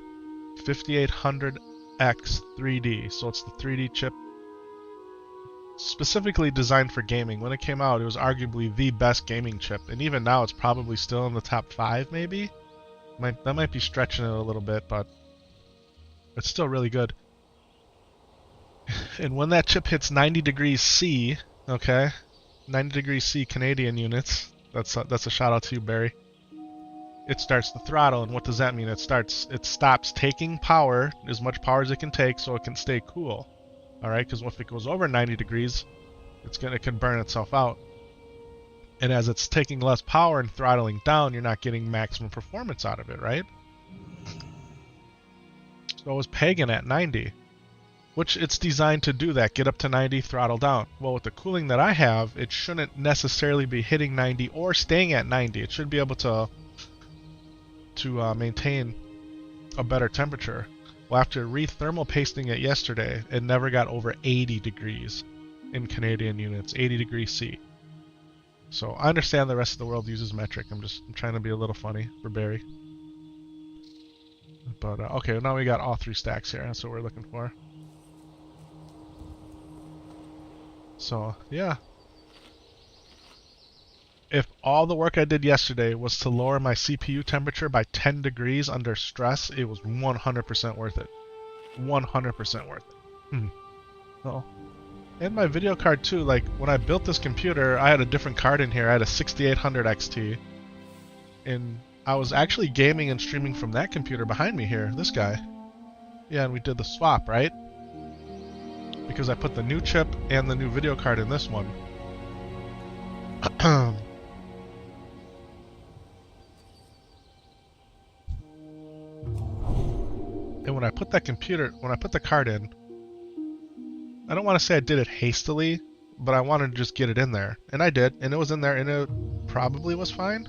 5800X 3D, so it's the 3D chip specifically designed for gaming. When it came out, it was arguably the best gaming chip, and even now it's probably still in the top 5 maybe. That might be stretching it a little bit, but it's still really good. And when that chip hits 90 degrees C, okay, 90 degrees C Canadian units, that's a shout out to you, Barry. It starts the throttle, and what does that mean? It stops taking power, as much power as it can take, so it can stay cool. All right, because if it goes over 90 degrees, it can burn itself out. And as it's taking less power and throttling down, you're not getting maximum performance out of it, right? So it was pegging at 90. Which it's designed to do that, get up to 90, throttle down. Well, with the cooling that I have, it shouldn't necessarily be hitting 90 or staying at 90. It should be able to maintain a better temperature. Well, after re-thermal pasting it yesterday, it never got over 80 degrees in Canadian units, 80 degrees C. So I understand the rest of the world uses metric. I'm trying to be a little funny for Barry. But okay, now we got all 3 stacks here. That's what we're looking for. So, yeah. If all the work I did yesterday was to lower my CPU temperature by 10 degrees under stress, it was 100% worth it. 100% worth it. So, and my video card too, like when I built this computer, I had a different card in here. I had a 6800 XT. And I was actually gaming and streaming from that computer behind me here, this guy. Yeah, and we did the swap, right? Because I put the new chip and the new video card in this one. And when I put the card in, I don't want to say I did it hastily, but I wanted to just get it in there. And I did, and it was in there, and it probably was fine.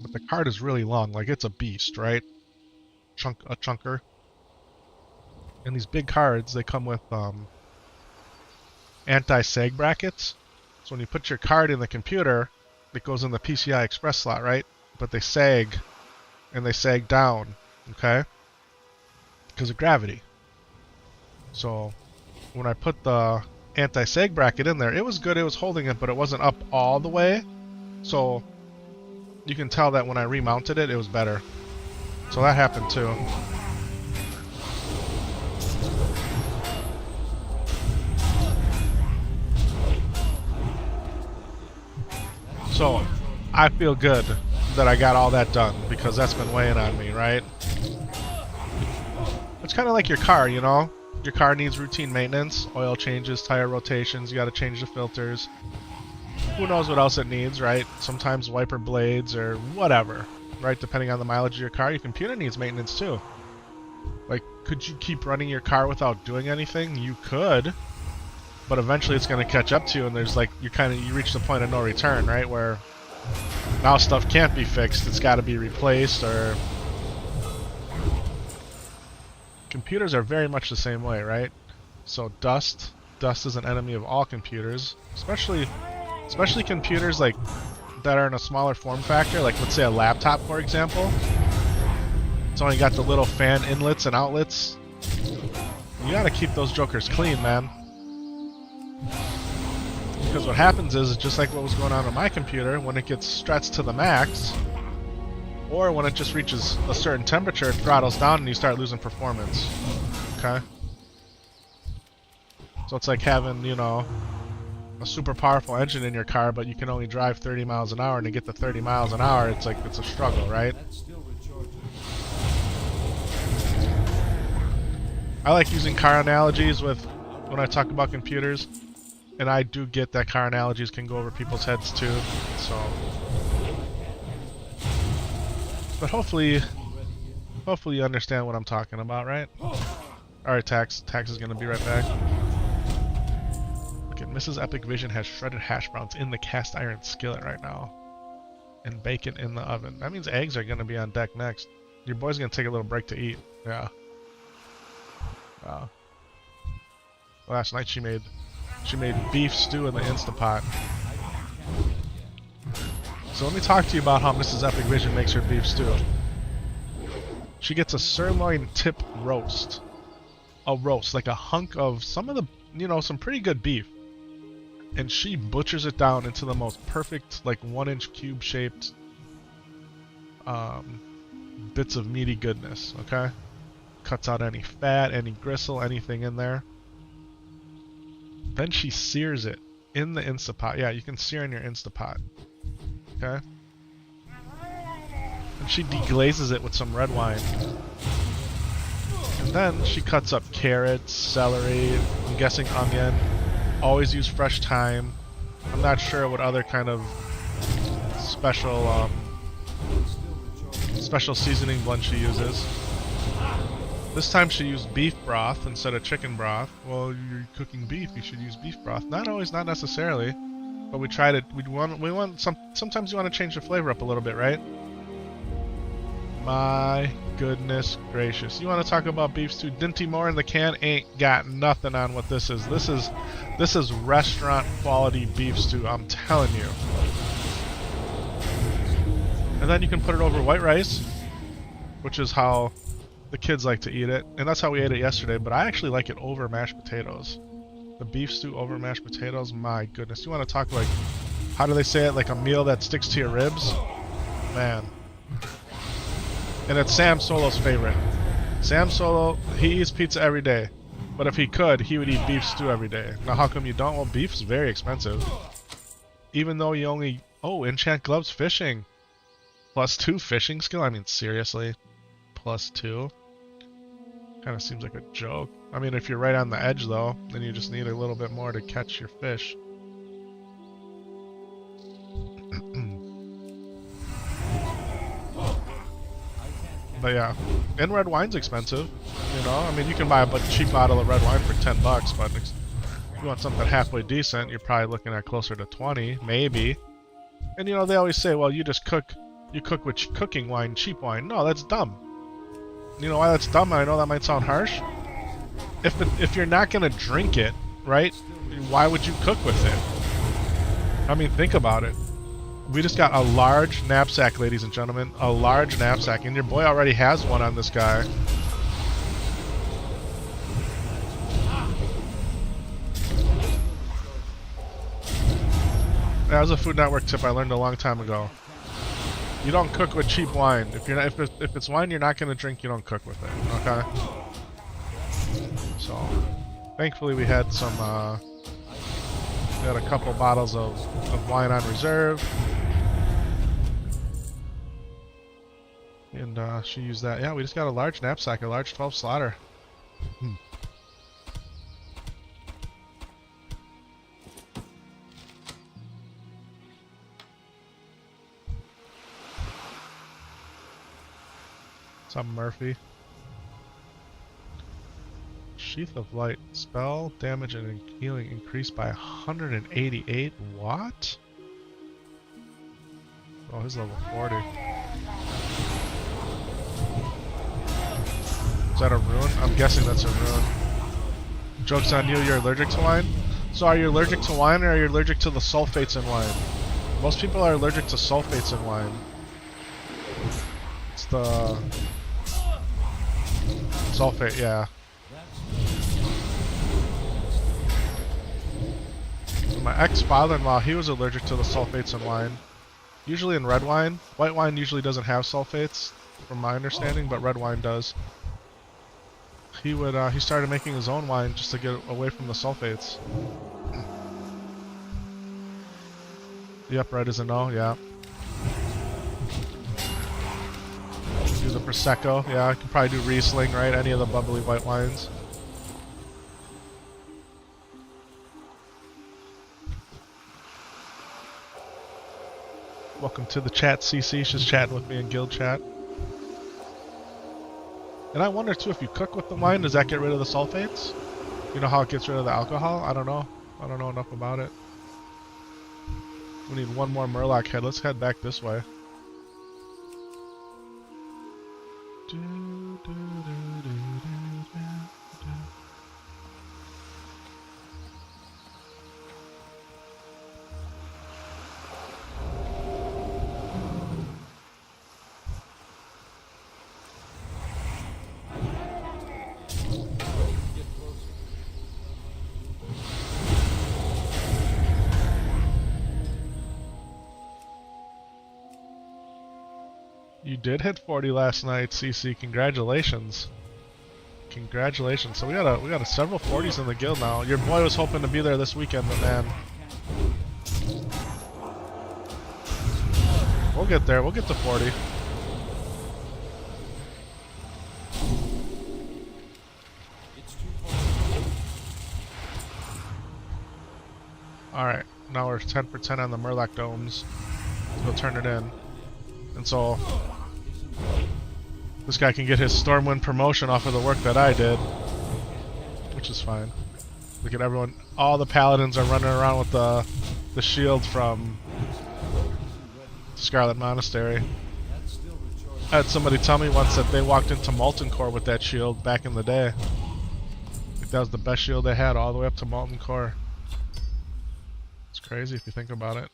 But the card is really long, like it's a beast, right? A chunker. And these big cards, they come with anti-sag brackets. So when you put your card in the computer, it goes in the PCI Express slot, right? But they sag, and they sag down, okay? Because of gravity. So when I put the anti-sag bracket in there, it was good, it was holding it, but it wasn't up all the way. So you can tell that when I remounted it, it was better. So that happened too. So I feel good that I got all that done because that's been weighing on me, right? It's kind of like your car, you know? Your car needs routine maintenance, oil changes, tire rotations, you got to change the filters. Who knows what else it needs, right? Sometimes wiper blades or whatever, right? Depending on the mileage of your car. Your computer needs maintenance too. Like, could you keep running your car without doing anything? You could, but eventually it's going to catch up to you, and there's like, you reach the point of no return, right? Where now stuff can't be fixed, it's got to be replaced, or... Computers are very much the same way, right? So dust is an enemy of all computers, especially computers like that are in a smaller form factor, like let's say a laptop, for example. It's only got the little fan inlets and outlets. You gotta keep those jokers clean, man. Because what happens is, just like what was going on my computer, when it gets stretched to the max, or when it just reaches a certain temperature, it throttles down and you start losing performance. Okay? So it's like having, you know, a super powerful engine in your car, but you can only drive 30 miles an hour, and to get to 30 miles an hour, it's like, it's a struggle, right? I like using car analogies when I talk about computers, and I do get that car analogies can go over people's heads too, so... But hopefully you understand what I'm talking about, right? Alright, Tax is gonna be right back. Okay, Mrs. Epic Vision has shredded hash browns in the cast iron skillet right now. And bacon in the oven. That means eggs are gonna be on deck next. Your boy's gonna take a little break to eat. Yeah. Wow. Last night she made beef stew in the Instapot. So let me talk to you about how Mrs. Epic Vision makes her beef stew. She gets a sirloin tip roast. A roast, like a hunk of some of the, you know, some pretty good beef. And she butchers it down into the most perfect, like 1-inch cube shaped bits of meaty goodness, okay? Cuts out any fat, any gristle, anything in there. Then she sears it in the Instapot. Yeah, you can sear in your Instapot. Okay? And she deglazes it with some red wine. And then she cuts up carrots, celery, I'm guessing onion. Always use fresh thyme. I'm not sure what other kind of special seasoning blend she uses. This time she used beef broth instead of chicken broth. Well, you're cooking beef, you should use beef broth. Not always, not necessarily. But we tried it. Sometimes you want to change the flavor up a little bit, right? My goodness gracious. You want to talk about beef stew? Dinty Moore in the can ain't got nothing on what this is. This is restaurant quality beef stew, I'm telling you. And then you can put it over white rice, which is how the kids like to eat it. And that's how we ate it yesterday, but I actually like it over mashed potatoes. The beef stew over mashed potatoes, my goodness. You want to talk like, how do they say it? Like a meal that sticks to your ribs? Man. And it's Sam Solo's favorite. Sam Solo, he eats pizza every day. But if he could, he would eat beef stew every day. Now how come you don't? Well, beef's very expensive. Even though you only... Oh, enchant gloves fishing. +2 fishing skill? I mean, seriously? +2? Kind of seems like a joke. I mean, if you're right on the edge, though, then you just need a little bit more to catch your fish. But yeah, and red wine's expensive. You know, I mean, you can buy a cheap bottle of red wine for $10, but if you want something halfway decent, you're probably looking at closer to 20, maybe. And you know, they always say, well, you cook with cooking wine, cheap wine. No, that's dumb. You know why that's dumb? I know that might sound harsh. If you're not gonna drink it, right? Why would you cook with it? I mean, think about it. We just got a large knapsack, ladies and gentlemen. A large knapsack, and your boy already has one on this guy. That was a Food Network tip I learned a long time ago. You don't cook with cheap wine. If it's wine you're not gonna drink, you don't cook with it. Okay. So, thankfully we had some. We had a couple bottles of wine on reserve. And she used that. Yeah, we just got a large knapsack, a large 12 slaughter. What's up, Murphy? Sheath of Light. Spell damage and healing increased by 188. What? Oh, he's level 40. Is that a rune? I'm guessing that's a rune. Joke's on you, you're allergic to wine? So are you allergic to wine or are you allergic to the sulfates in wine? Most people are allergic to sulfates in wine. It's the... sulfate, yeah. My ex-father-in-law, he was allergic to the sulfates in wine. Usually in red wine. White wine usually doesn't have sulfates, from my understanding, but red wine does. He started making his own wine just to get away from the sulfates. Yep, red is a no, yeah. Do the Prosecco, yeah, I could probably do Riesling, right? Any of the bubbly white wines. Welcome to the chat, CC. She's chatting with me in guild chat. And I wonder too, if you cook with the wine, does that get rid of the sulfates? You know how it gets rid of the alcohol? I don't know. I don't know enough about it. We need one more Murloc head. Let's head back this way. You did hit 40 last night, CC. Congratulations. Congratulations. So we got a several 40s in the guild now. Your boy was hoping to be there this weekend, but man. We'll get there. We'll get to 40. Alright, now we're 10 for 10 on the Murloc domes. We'll turn it in. And so this guy can get his Stormwind promotion off of the work that I did, which is fine. Look at everyone. All the paladins are running around with the shield from Scarlet Monastery. I had somebody tell me once that they walked into Molten Core with that shield back in the day. I think that was the best shield they had all the way up to Molten Core. It's crazy if you think about it.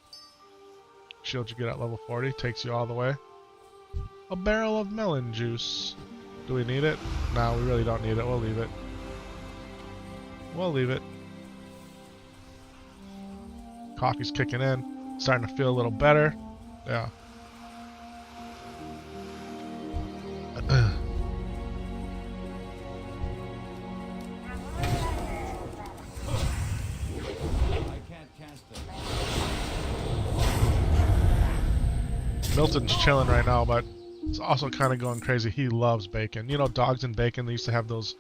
Shield you get at level 40 takes you all the way. A barrel of melon juice. Do we need it? No, we really don't need it. We'll leave it. We'll leave it. Coffee's kicking in. Starting to feel a little better. Yeah. Milton's chilling right now, but it's also kind of going crazy. He loves bacon. You know, Dogs and Bacon, they used to have those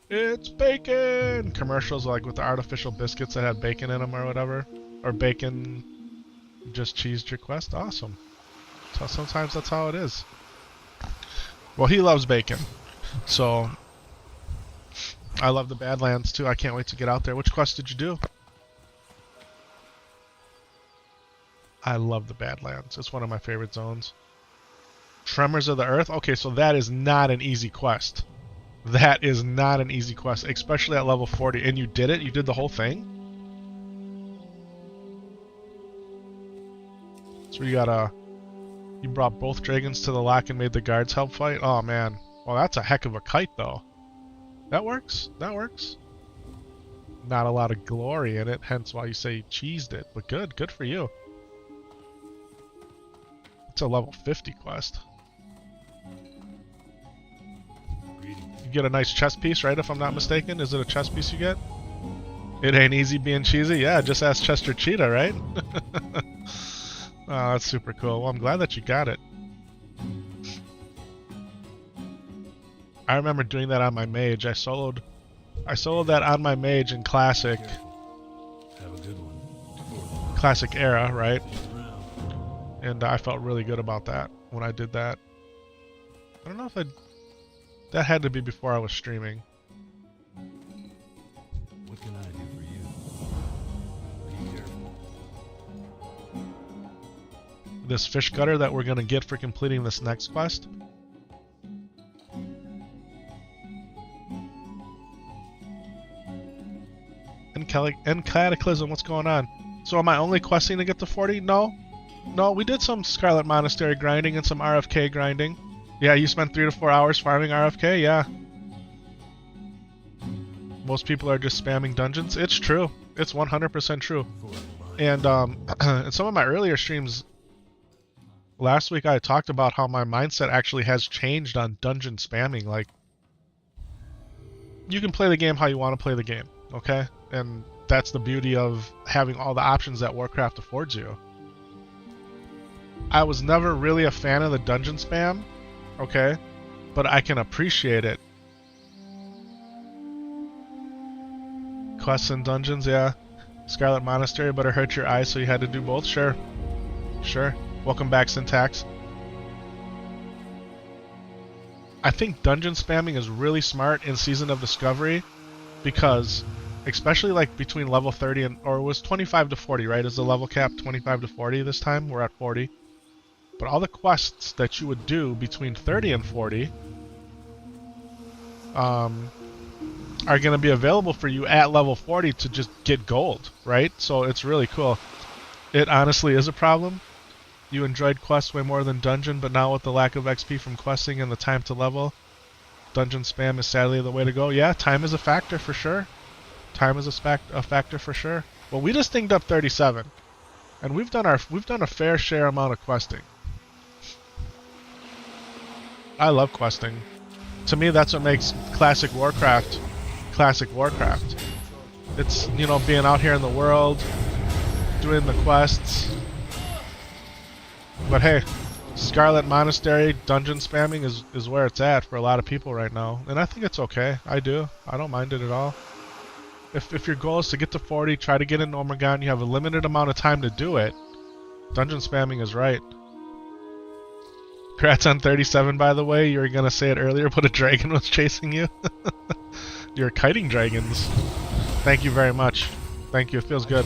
"It's bacon" commercials, like with the artificial biscuits that had bacon in them or whatever. Or bacon just cheesed your quest. Awesome. So sometimes that's how it is. Well, he loves bacon. So I love the Badlands too. I can't wait to get out there. Which quest did you do? I love the Badlands. It's one of my favorite zones. Tremors of the Earth? Okay, so that is not an easy quest. That is not an easy quest, especially at level 40. And you did it? You did the whole thing? So you brought both dragons to the lock and made the guards help fight? Oh man. Well, that's a heck of a kite though. That works. That works. Not a lot of glory in it, hence why you say you cheesed it. But good. Good for you. It's a level 50 quest. You get a nice chest piece, right, if I'm not mistaken? Is it a chest piece you get? It ain't easy being cheesy? Yeah, just ask Chester Cheetah, right? Oh, that's super cool. Well, I'm glad that you got it. I remember doing that on my mage. I soloed that on my mage in classic. Have a good one. Classic era, right? Around. And I felt really good about that when I did that. I don't know if that had to be before I was streaming. What can I do for you? Be careful. This fish gutter that we're gonna get for completing this next quest. And Cataclysm, what's going on? So am I only questing to get to 40? No. No, we did some Scarlet Monastery grinding and some RFK grinding. Yeah, you spent 3 to 4 hours farming RFK? Yeah. Most people are just spamming dungeons. It's true. It's 100% true. And in some of my earlier streams last week, I talked about how my mindset actually has changed on dungeon spamming. Like, you can play the game how you want to play the game, okay? And that's the beauty of having all the options that Warcraft affords you. I was never really a fan of the dungeon spam, okay? But I can appreciate it. Quests and dungeons, yeah. Scarlet Monastery, but it hurt your eyes, so you had to do both? Sure. Sure. Welcome back, Syntax. I think dungeon spamming is really smart in Season of Discovery because, especially like between level 30 and, or it was 25 to 40, right? Is the level cap 25 to 40 this time? We're at 40. But all the quests that you would do between 30 and 40 are going to be available for you at level 40 to just get gold, right? So it's really cool. It honestly is a problem. You enjoyed quests way more than dungeon, but now with the lack of XP from questing and the time to level, dungeon spam is sadly the way to go. Yeah, time is a factor for sure. Time is a factor for sure. Well, we just dinged up 37, and we've done a fair share amount of questing. I love questing. To me, that's what makes classic Warcraft classic Warcraft. It's, you know, being out here in the world, doing the quests. But hey, Scarlet Monastery dungeon spamming is where it's at for a lot of people right now. And I think it's okay. I do. I don't mind it at all. If your goal is to get to 40, try to get in Omegon, you have a limited amount of time to do it, dungeon spamming is right. Congrats on 37, by the way. You were going to say it earlier, but a dragon was chasing you. You're kiting dragons. Thank you very much. Thank you. It feels good.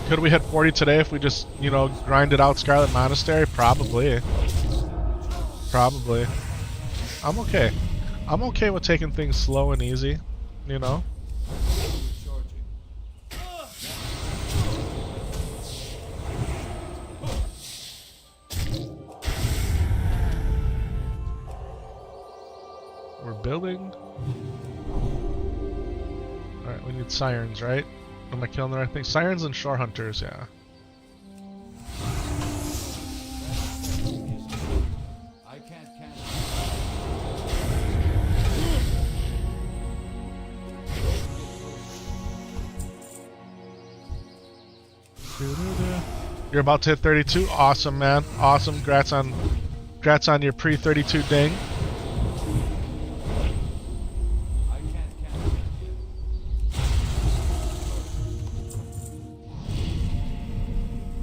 Could we hit 40 today if we just, you know, grinded out Scarlet Monastery? Probably. Probably. I'm okay. I'm okay with taking things slow and easy, you know? We're building. Alright, we need sirens, right? Am I killing the right thing? Sirens and shore hunters, yeah. I can't cancel. You're about to hit 32? Awesome, man. Awesome. Congrats on your pre-32 ding. I can't cancel it.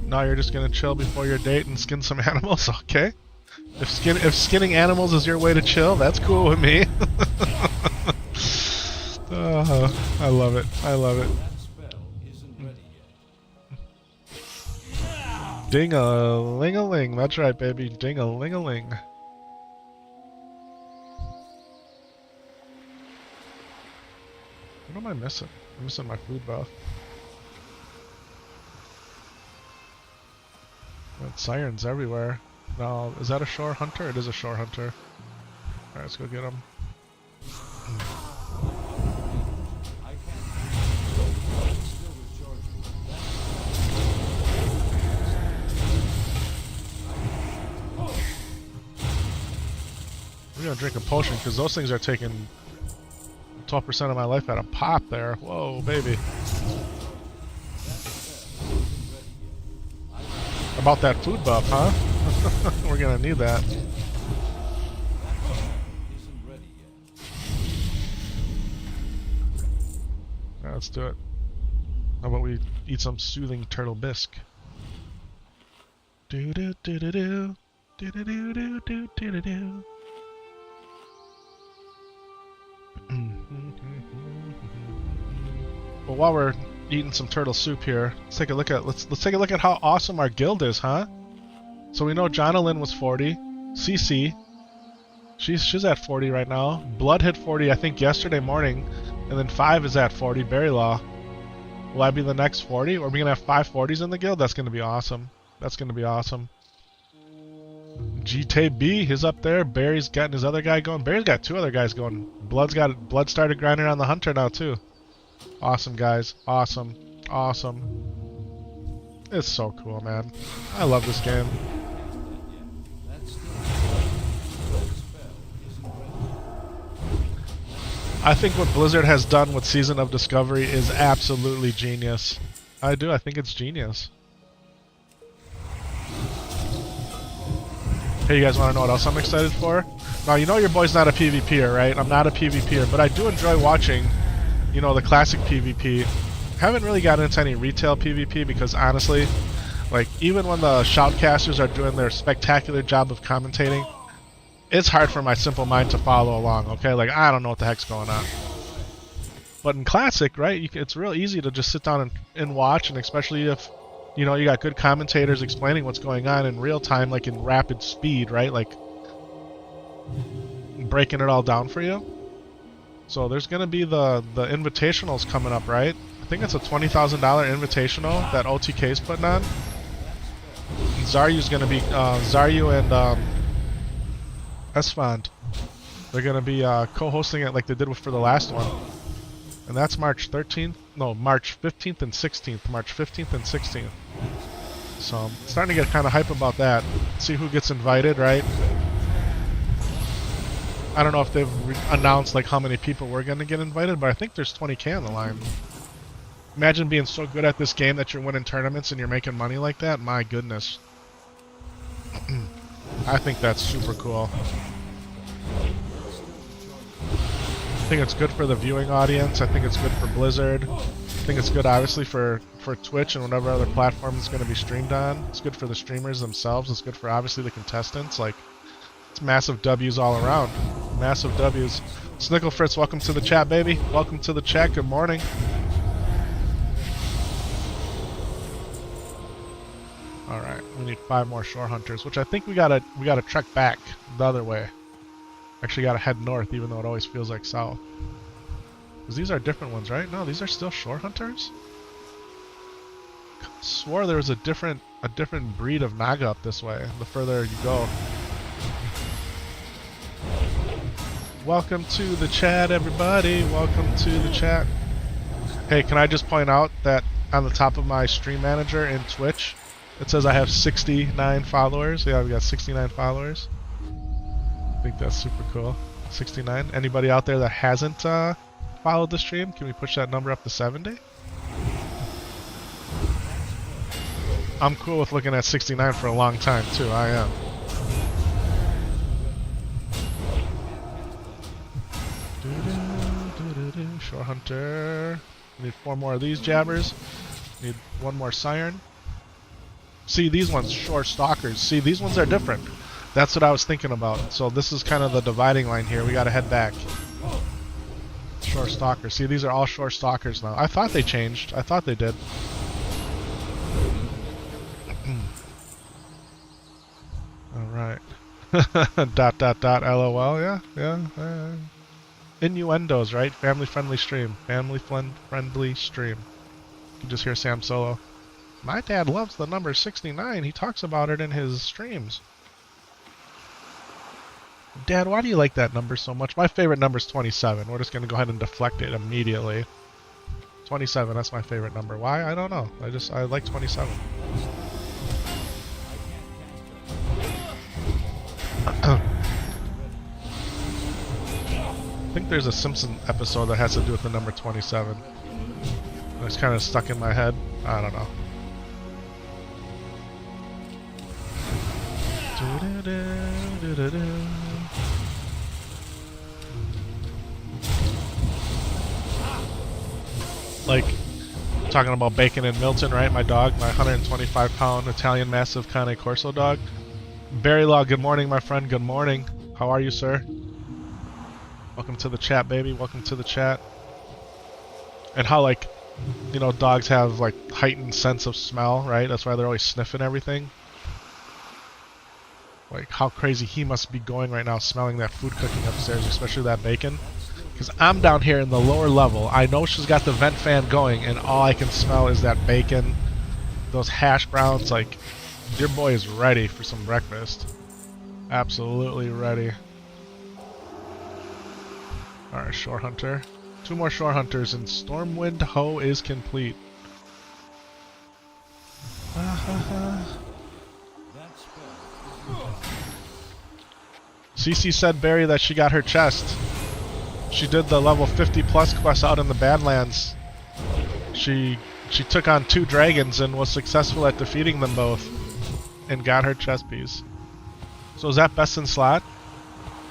Now you're just gonna chill before your date and skin some animals? Okay. If skinning animals is your way to chill, that's cool with me. I love it. I love it. That spell isn't ready yet. Ding-a-ling-a-ling. That's right, baby. Ding-a-ling-a-ling. What am I missing? I'm missing my food buff. Got sirens everywhere. No, is that a shore hunter? It is a shore hunter. Alright, let's go get him. I can't. Still recharging. We're gonna drink a potion because those things are taking 12% of my life at a pop there. Whoa, baby. About that food buff, huh? We're gonna need that. Let's do it. How about we eat some soothing turtle bisque? Do do do do do do do do do do do do. Well, while we're eating some turtle soup here, let's take a look at how awesome our guild is, huh? So we know Jonalyn was 40, CC, she's at 40 right now. Blood hit 40, I think yesterday morning, and then 5 is at 40. Berry Law. Will I be the next 40? Or are we gonna have 5 40s in the guild? That's gonna be awesome. That's gonna be awesome. GTB, he's up there. Barry's gotten his other guy going. Barry's got 2 other guys going. Blood started grinding on the hunter now too. Awesome, guys. Awesome. Awesome. It's so cool, man. I love this game. I think what Blizzard has done with Season of Discovery is absolutely genius. I do. I think it's genius. Hey, you guys want to know what else I'm excited for? Now, you know your boy's not a PvPer, right? I'm not a PvPer, but I do enjoy watching, you know, the classic PvP. Haven't really gotten into any retail PvP because honestly, like, even when the shoutcasters are doing their spectacular job of commentating, it's hard for my simple mind to follow along, okay? Like, I don't know what the heck's going on. But in classic, right, it's real easy to just sit down and watch, and especially if, you know, you got good commentators explaining what's going on in real time, like in rapid speed, right? Like, breaking it all down for you. So there's going to be the invitationals coming up, right? I think it's a $20,000 invitational that OTK's putting on. Zaryu's going to be, Zaryu and Esfand, they're going to be co-hosting it like they did for the last one. And that's March 13th, no, March 15th and 16th, March 15th and 16th. So I'm starting to get kind of hype about that. See who gets invited, right? I don't know if they've announced like how many people we're going to get invited, but I think there's 20K on the line. Imagine being so good at this game that you're winning tournaments and you're making money like that. My goodness. I think that's super cool. I think it's good for the viewing audience. I think it's good for Blizzard. I think it's good, obviously, for Twitch and whatever other platform it's going to be streamed on. It's good for the streamers themselves. It's good for, obviously, the contestants. Like, it's massive W's all around. Massive W's. Snickle Fritz, welcome to the chat, baby. Welcome to the chat. Good morning. All right, we need 5 more shore hunters, which I think we gotta trek back the other way. Actually, gotta head north, even though it always feels like south. Because these are different ones, right? No, these are still shore hunters. I swore there was a different breed of Naga up this way. The further you go. Welcome to the chat, everybody. Welcome to the chat. Hey, can I just point out that on the top of my stream manager in Twitch, it says I have 69 followers. Yeah, we got 69 followers. I think that's super cool. 69. Anybody out there that hasn't followed the stream, can we push that number up to 70? I'm cool with looking at 69 for a long time too. I am. Shore hunter. Need 4 more of these jabbers. Need 1 more siren. See, these ones, shore stalkers. See, these ones are different. That's what I was thinking about. So this is kind of the dividing line here. We gotta head back. Shore stalkers. See, these are all shore stalkers now. I thought they changed. I thought they did. Alright. LOL. Yeah. Innuendos, right? Family-friendly stream. Family-friendly stream. You can just hear Sam Solo. My dad loves the number 69. He talks about it in his streams. Dad, why do you like that number so much? My favorite number is 27. We're just going to go ahead and deflect it immediately. 27, that's my favorite number. Why? I don't know. I like 27. I think there's a Simpson episode that has to do with the number 27. It's kind of stuck in my head. I don't know. Like, talking about Bacon and Milton, right? My dog, my 125-pound Italian Mastiff Cane Corso dog. Barry Law, good morning, my friend. Good morning. How are you, sir? Welcome to the chat, baby. Welcome to the chat. And how, like, you know, dogs have, like, heightened sense of smell, right? That's why they're always sniffing everything. Like, how crazy he must be going right now smelling that food cooking upstairs, especially that bacon. Because I'm down here in the lower level. I know she's got the vent fan going, and all I can smell is that bacon, those hash browns. Like, your boy is ready for some breakfast. Absolutely ready. Alright, Shore Hunter. 2 more Shore Hunters, and Stormwind Hoe is complete. CC said, Barry, that she got her chest. She did the level 50 plus quest out in the Badlands. She took on 2 dragons and was successful at defeating them both, and got her chest piece. So is that best in slot?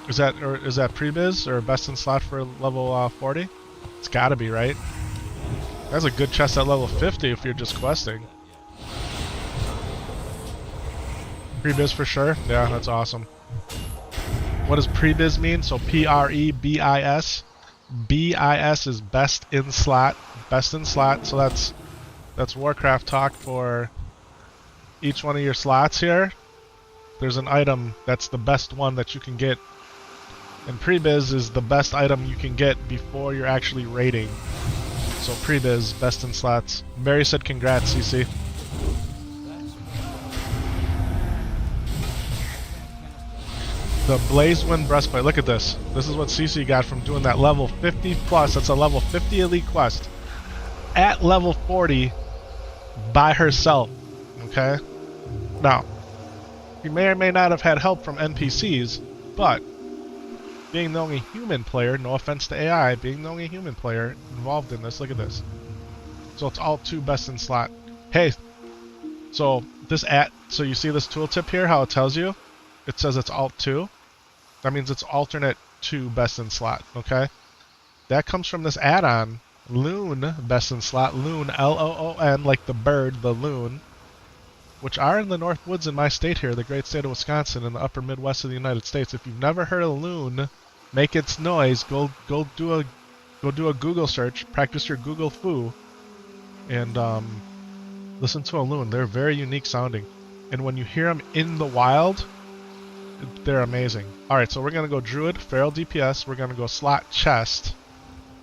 Is that prebiz or best in slot for level 40? It's gotta be, right? That's a good chest at level 50 if you're just questing. Prebiz for sure. Yeah, that's awesome. What does prebiz mean? So P-R-E-B-I-S. B-I-S is best in slot. Best in slot. So that's Warcraft talk for each one of your slots here. There's an item that's the best one that you can get. And prebiz is the best item you can get before you're actually raiding. So prebiz, best in slots. Barry said congrats, CC. The Blazewind Breastplate. Look at this. This is what CC got from doing that level 50 plus. That's a level 50 elite quest. At level 40 by herself. Okay? Now, you may or may not have had help from NPCs, but being the only human player, no offense to AI, being the only human player involved in this, look at this. So it's all 2 best in slot. Hey, so so you see this tooltip here, how it tells you? It says it's alt 2. That means it's alternate 2 best in slot, okay? That comes from this add-on, Loon best in slot, Loon, L-O-O-N, like the bird, the loon, which are in the North Woods in my state here, the great state of Wisconsin, in the upper Midwest of the United States. If you've never heard of Loon, make its noise, go do a Google search, practice your Google foo, and listen to a loon. They're very unique sounding. And when you hear them in the wild, they're amazing. Alright, so we're going to go Druid, Feral DPS, we're going to go Slot Chest,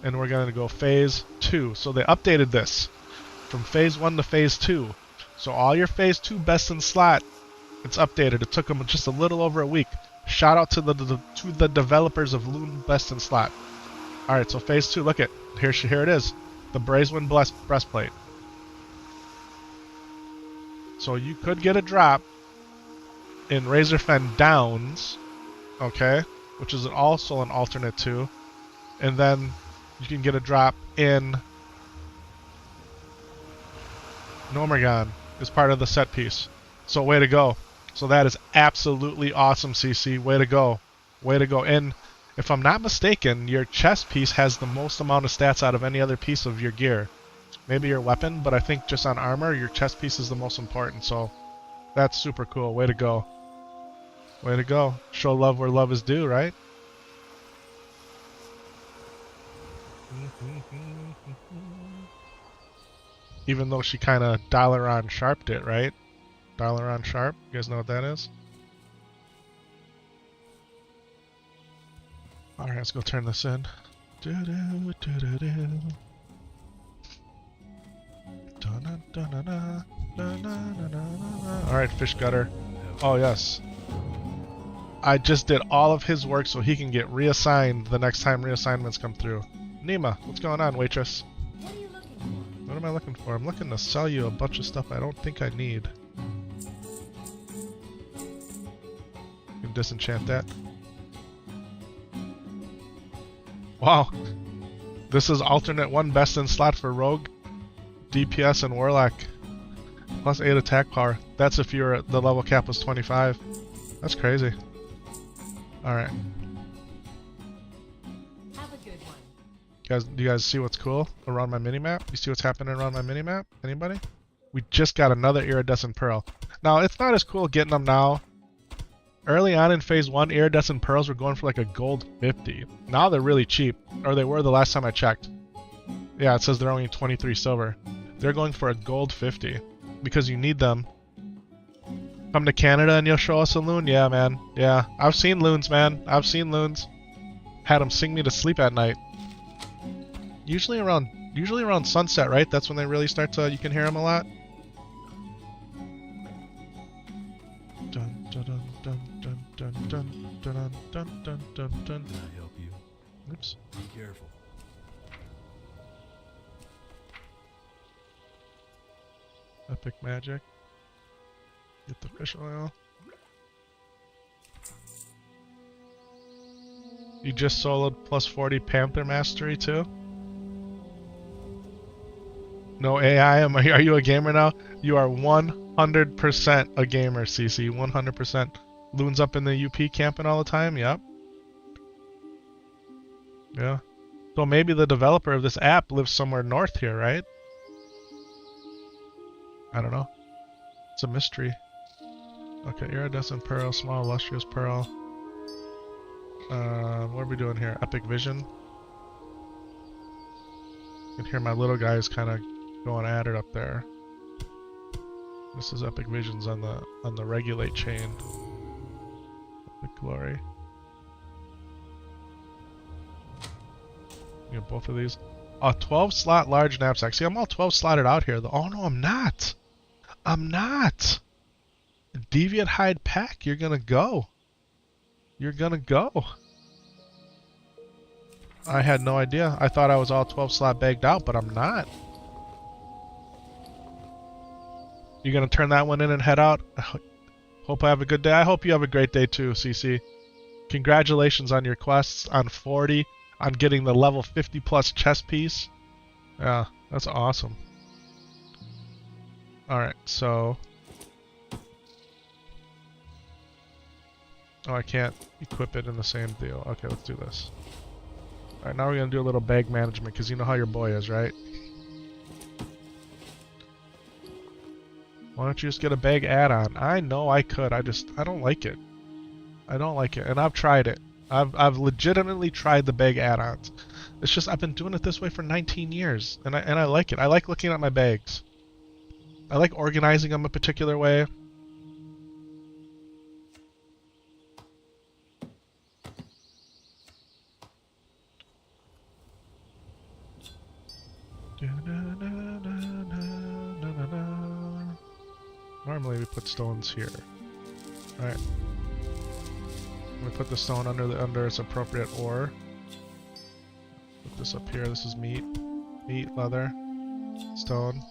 and we're going to go Phase 2. So they updated this from Phase 1 to Phase 2. So all your Phase 2 best in slot, it's updated. It took them just a little over a week. Shout out to the developers of Loon Best in Slot. Alright, so Phase 2, look at here it is. The Blazewind Breastplate. So you could get a drop in Razorfen Downs, okay, which is also an alternate 2, and then you can get a drop in Nomergon as part of the set piece. So way to go. So that is absolutely awesome, CC. Way to go. Way to go. And if I'm not mistaken, your chest piece has the most amount of stats out of any other piece of your gear. Maybe your weapon, but I think just on armor, your chest piece is the most important. So that's super cool. Way to go. Way to go. Show love where love is due, right? Even though she kind of Dalaran sharped it, right? Dalaran sharp. You guys know what that is? Alright, let's go turn this in. Alright, Fish Gutter. Oh, yes. I just did all of his work so he can get reassigned the next time reassignments come through. Nima, what's going on, waitress? What are you looking for? What am I looking for? I'm looking to sell you a bunch of stuff I don't think I need. You can disenchant that. Wow. This is alternate 1 best in slot for Rogue, DPS, and Warlock. Plus 8 attack power. That's if the level cap was 25. That's crazy. Alright. Have a good one. Do you guys see what's cool around my minimap? You see what's happening around my minimap? Anybody? We just got another iridescent pearl. Now, it's not as cool getting them now. Early on in phase 1, iridescent pearls were going for like a gold 50. Now they're really cheap. Or they were the last time I checked. Yeah, it says they're only 23 silver. They're going for a gold 50. Because you need them. Come to Canada and you'll show us a loon? Yeah, man. Yeah. I've seen loons, man. I've seen loons. Had them sing me to sleep at night. Usually around sunset, right? That's when they really start to, you can hear them a lot. Dun, dun, dun, dun, dun, dun, dun, dun, dun, dun, dun, dun. Can I help you? Oops. Be careful. Epic magic. Get the fish oil. You just soloed plus 40 Panther Mastery too? No AI? Are you a gamer now? You are 100% a gamer, CC. 100%. Loons up in the UP camping all the time? Yep. Yeah. So maybe the developer of this app lives somewhere north here, right? I don't know. It's a mystery. Okay, iridescent pearl, small lustrous pearl. What are we doing here? Epic vision. You can hear my little guys kind of going at it up there. This is epic visions on the regulate chain. Epic glory. You know, both of these. A 12 slot large knapsack. See, I'm all 12 slotted out here. Oh no, I'm not. I'm not. Deviant hide pack. You're gonna go. You're gonna go. I had no idea. I thought I was all 12 slot bagged out, but I'm not. You gonna turn that one in and head out? Hope I have a good day. I hope you have a great day too, CC. Congratulations on your quests, on 40, on getting the level 50 plus chess piece. Yeah, that's awesome. Alright, so... Oh, I can't equip it in the same deal. Okay, let's do this. Alright, now we're gonna do a little bag management, because you know how your boy is, right? Why don't you just get a bag add-on? I know I could, I don't like it. I don't like it, and I've tried it. I've legitimately tried the bag add-ons. It's just I've been doing it this way for 19 years, and I like it. I like looking at my bags. I like organizing them a particular way. Normally we put stones here. Alright. We put the stone under its appropriate ore. Put this up here. This is meat. Meat, leather, stone.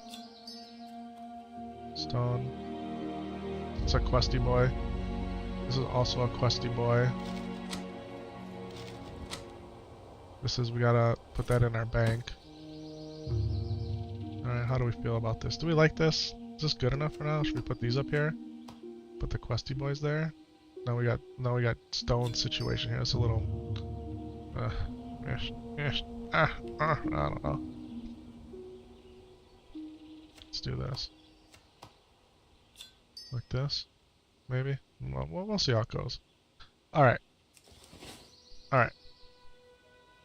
Stone. It's a questy boy. This is also a questy boy. This is, we gotta put that in our bank. Alright, how do we feel about this? Do we like this? Is this good enough for now? Should we put these up here? Put the questy boys there? Now we got stone situation here. It's a little I don't know. Let's do this. Like this? Maybe? Well, we'll see how it goes. Alright. Alright.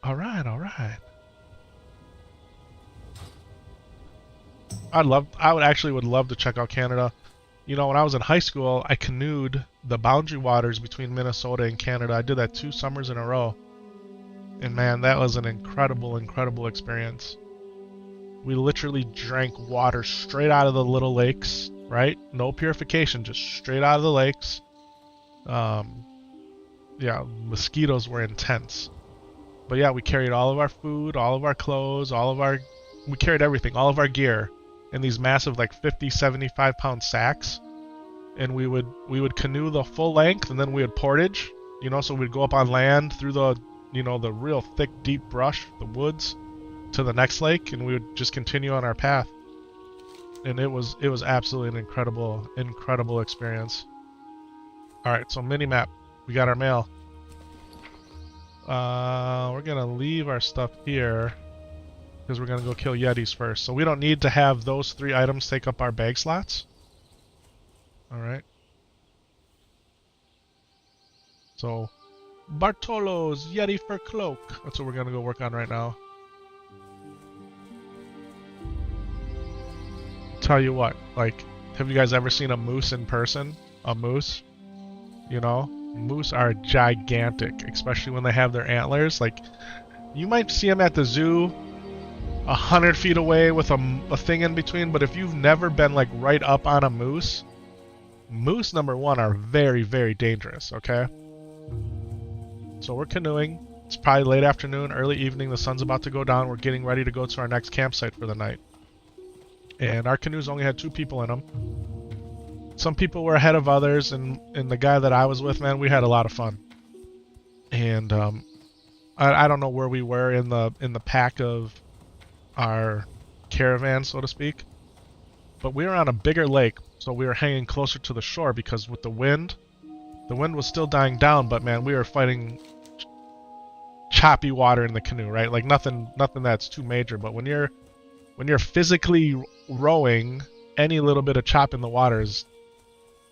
Alright. I would love to check out Canada. You know, when I was in high school, I canoed the boundary waters between Minnesota and Canada. I did that 2 summers in a row. And man, that was an incredible experience. We literally drank water straight out of the little lakes, right? No purification, just straight out of the lakes. Yeah, mosquitoes were intense. But yeah, we carried all of our food, all of our clothes, we carried everything, all of our gear in these massive like 50, 75 pound sacks. And we would canoe the full length, and then we would portage, you know, so we'd go up on land through the, you know, the real thick, deep brush, the woods, to the next lake, and we would just continue on our path. And it was absolutely an incredible experience. Alright, so mini-map. We got our mail. We're gonna leave our stuff here. because we're gonna go kill Yetis first. So we don't need to have those 3 items take up our bag slots. Alright. So, Bartolo's Yeti fur cloak. That's what we're gonna go work on right now. Tell you what, like, have you guys ever seen a moose in person? A moose? You know? Moose are gigantic, especially when they have their antlers. Like, you might see them at the zoo 100 feet away with a thing in between, but if you've never been, like, right up on a moose, moose, number one, are very, very dangerous, okay? So we're canoeing. It's probably late afternoon, early evening. The sun's about to go down. We're getting ready to go to our next campsite for the night. And our canoes only had 2 people in them. Some people were ahead of others, and the guy that I was with, man, we had a lot of fun. And I don't know where we were in the pack of our caravan, so to speak. But we were on a bigger lake, so we were hanging closer to the shore because with the wind was still dying down, but man, we were fighting choppy water in the canoe, right? Like nothing that's too major, but when you're physically rowing, any little bit of chop in the water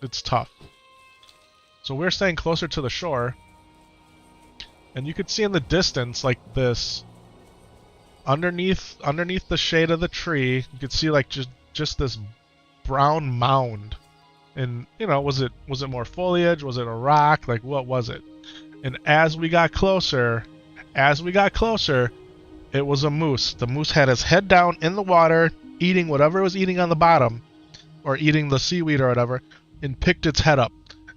it's tough. So we're staying closer to the shore, and you could see in the distance, like this, underneath the shade of the tree, you could see like just this brown mound. And you know, was it more foliage? Was it a rock? Like what was it? And as we got closer, it was a moose. The moose had his head down in the water, eating whatever it was eating on the bottom, or eating the seaweed or whatever, and picked its head up.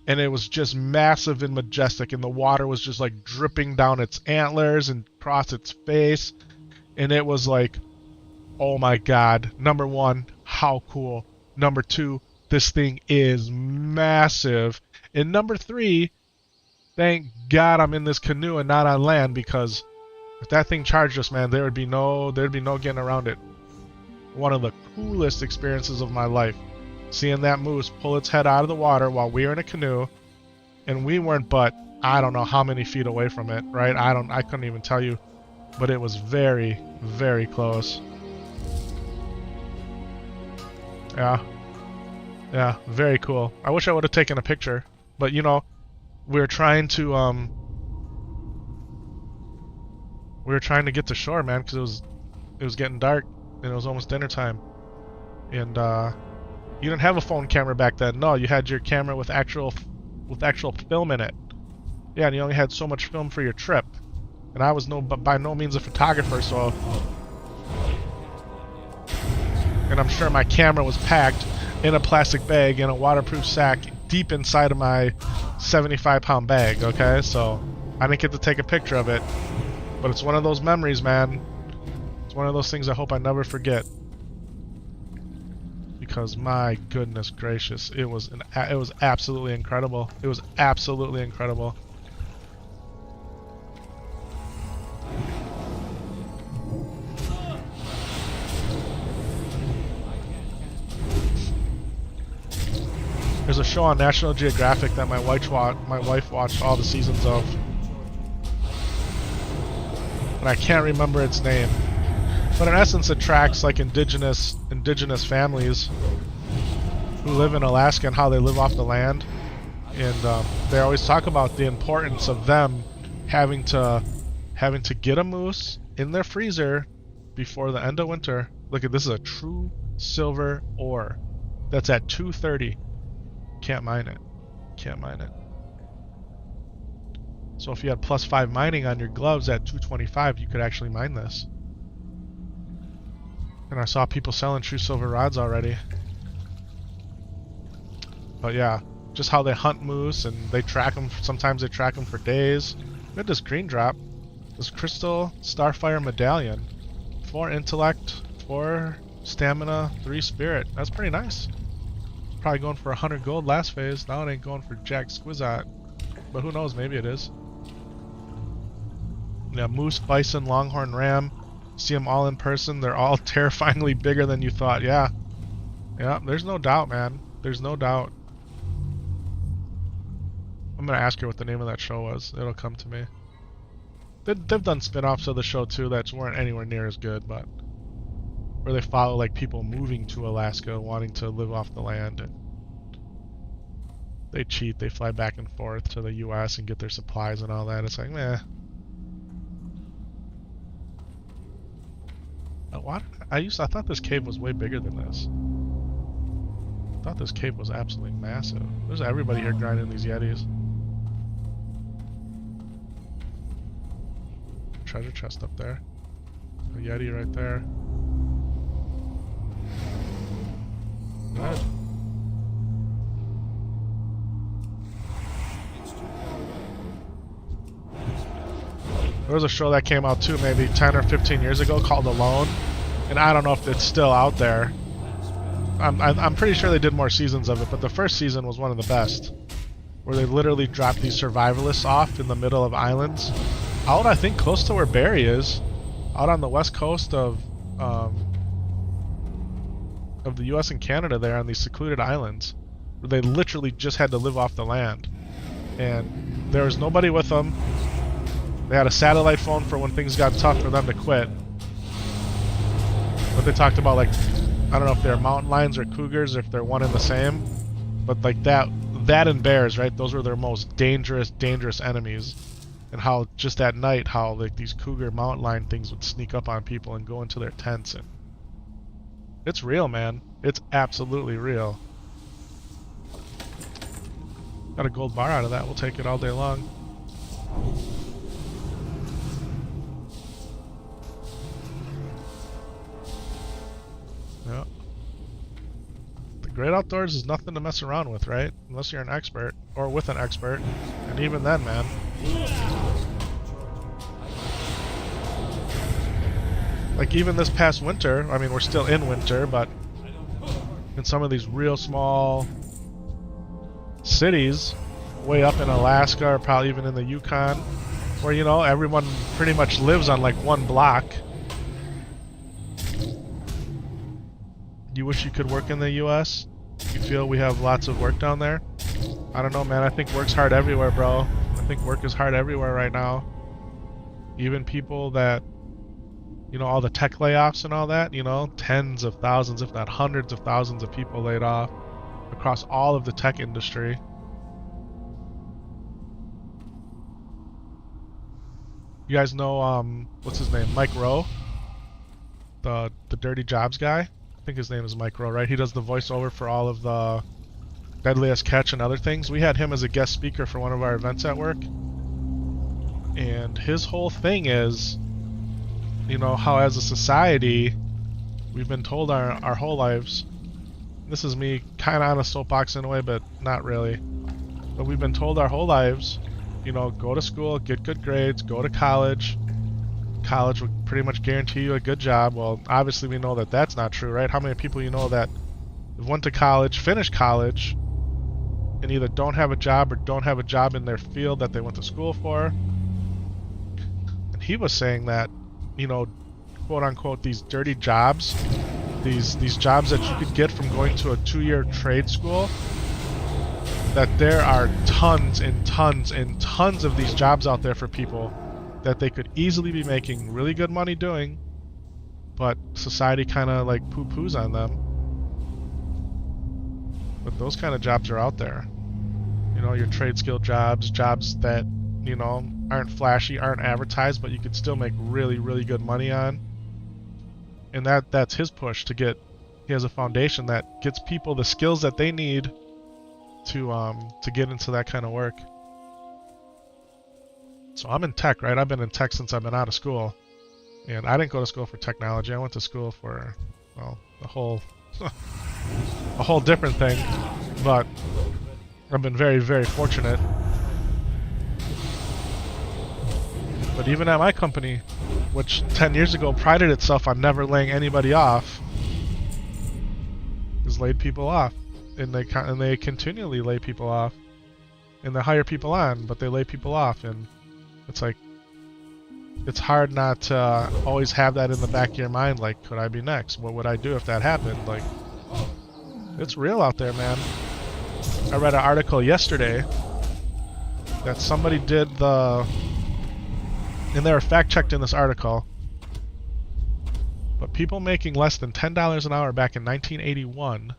And it was just massive and majestic, and the water was just like dripping down its antlers and across its face. And it was like, oh my god. Number 1, how cool. Number 2, this thing is massive. And number 3, thank God I'm in this canoe and not on land, because if that thing charged us, man, there'd be no getting around it. One of the coolest experiences of my life. Seeing that moose pull its head out of the water while we were in a canoe, and we weren't but, I don't know how many feet away from it, right? I couldn't even tell you, but it was very, very close. Yeah, very cool. I wish I would have taken a picture, but you know, we were trying to get to shore, man, because it was getting dark and it was almost dinner time. And you didn't have a phone camera back then. No, you had your camera with actual film in it. Yeah, and you only had so much film for your trip. And I was by no means a photographer, so. And I'm sure my camera was packed in a plastic bag in a waterproof sack deep inside of my 75-pound bag, okay? So I didn't get to take a picture of it. But it's one of those memories, man. It's one of those things I hope I never forget. Because my goodness gracious, it was absolutely incredible. It was absolutely incredible. There's a show on National Geographic that my wife watched all the seasons of. And I can't remember its name. But in essence, it tracks like indigenous families who live in Alaska and how they live off the land. And they always talk about the importance of them having to get a moose in their freezer before the end of winter. Look at this, is a true silver ore. That's at 230. Can't mine it. Can't mine it. So if you had +5 mining on your gloves at 225, you could actually mine this. And I saw people selling true silver rods already. But yeah, just how they hunt moose and they track them. Sometimes they track them for days. We had this green drop. This crystal starfire medallion. 4 intellect, 4 stamina, 3 spirit. That's pretty nice. Probably going for 100 gold last phase. Now it ain't going for jack squizzot. But who knows, maybe it is. Yeah, moose, bison, longhorn, ram. See them all in person. They're all terrifyingly bigger than you thought. Yeah. Yeah, there's no doubt, man. There's no doubt. I'm going to ask her what the name of that show was. It'll come to me. They've done spin-offs of the show, too, that weren't anywhere near as good, but where they follow like people moving to Alaska wanting to live off the land, and they cheat. They fly back and forth to the U.S. and get their supplies and all that. It's like, meh. What? I thought this cave was way bigger than this. I thought this cave was absolutely massive. There's everybody here grinding these Yetis. Treasure chest up there. A Yeti right there. Good. There was a show that came out too, maybe 10 or 15 years ago, called Alone, and I don't know if it's still out there. I'm pretty sure they did more seasons of it, but the first season was one of the best, where they literally dropped these survivalists off in the middle of islands, out I think close to where Barry is, out on the west coast of the U.S. and Canada, there on these secluded islands, where they literally just had to live off the land, and there was nobody with them. They had a satellite phone for when things got tough for them to quit. But they talked about, like, I don't know if they're mountain lions or cougars, or if they're one and the same. But like that and bears, right? Those were their most dangerous enemies. And how just at night, how like these cougar mountain lion things would sneak up on people and go into their tents. And it's real, man. It's absolutely real. Got a gold bar out of that. We'll take it all day long. Yeah. The great outdoors is nothing to mess around with, right? Unless you're an expert, or with an expert. And even then, man. Like even this past winter, I mean we're still in winter, but in some of these real small cities, way up in Alaska or probably even in the Yukon, where, you know, everyone pretty much lives on like one block. You wish you could work in the U.S.? You feel we have lots of work down there? I don't know, man. I think work's hard everywhere, bro. I think work is hard everywhere right now. Even people that, you know, all the tech layoffs and all that, you know, tens of thousands, if not hundreds of thousands of people laid off across all of the tech industry. You guys know, what's his name? Mike Rowe? The Dirty Jobs guy? I think his name is Mike Rowe, right? He does the voiceover for all of the Deadliest Catch and other things. We had him as a guest speaker for one of our events at work. And his whole thing is, you know, how as a society, we've been told our whole lives, this is me kind of on a soapbox in a way, but not really. But we've been told our whole lives, you know, go to school, get good grades, go to college. College will pretty much guarantee you a good job. Well, obviously we know that that's not true, right? How many people you know that went to college, finished college, and either don't have a job or don't have a job in their field that they went to school for? And he was saying that, you know, quote unquote, these dirty jobs, these jobs that you could get from going to a 2-year trade school, that there are tons and tons and tons of these jobs out there for people that they could easily be making really good money doing, but society kind of like poo-poos on them. But those kind of jobs are out there. You know, your trade skill jobs, jobs that, you know, aren't flashy, aren't advertised, but you could still make really, really good money on. And that's his push to get. He has a foundation that gets people the skills that they need to get into that kind of work. So I'm in tech, right? I've been in tech since I've been out of school. And I didn't go to school for technology. I went to school for, well, a whole different thing. But I've been very, very fortunate. But even at my company, which 10 years ago prided itself on never laying anybody off, has laid people off. And they continually lay people off. And they hire people on, but they lay people off. And it's like, it's hard not to always have that in the back of your mind, like, could I be next? What would I do if that happened? Like, it's real out there, man. I read an article yesterday that somebody did and they were fact-checked in this article, But people making less than $10 an hour back in 1981,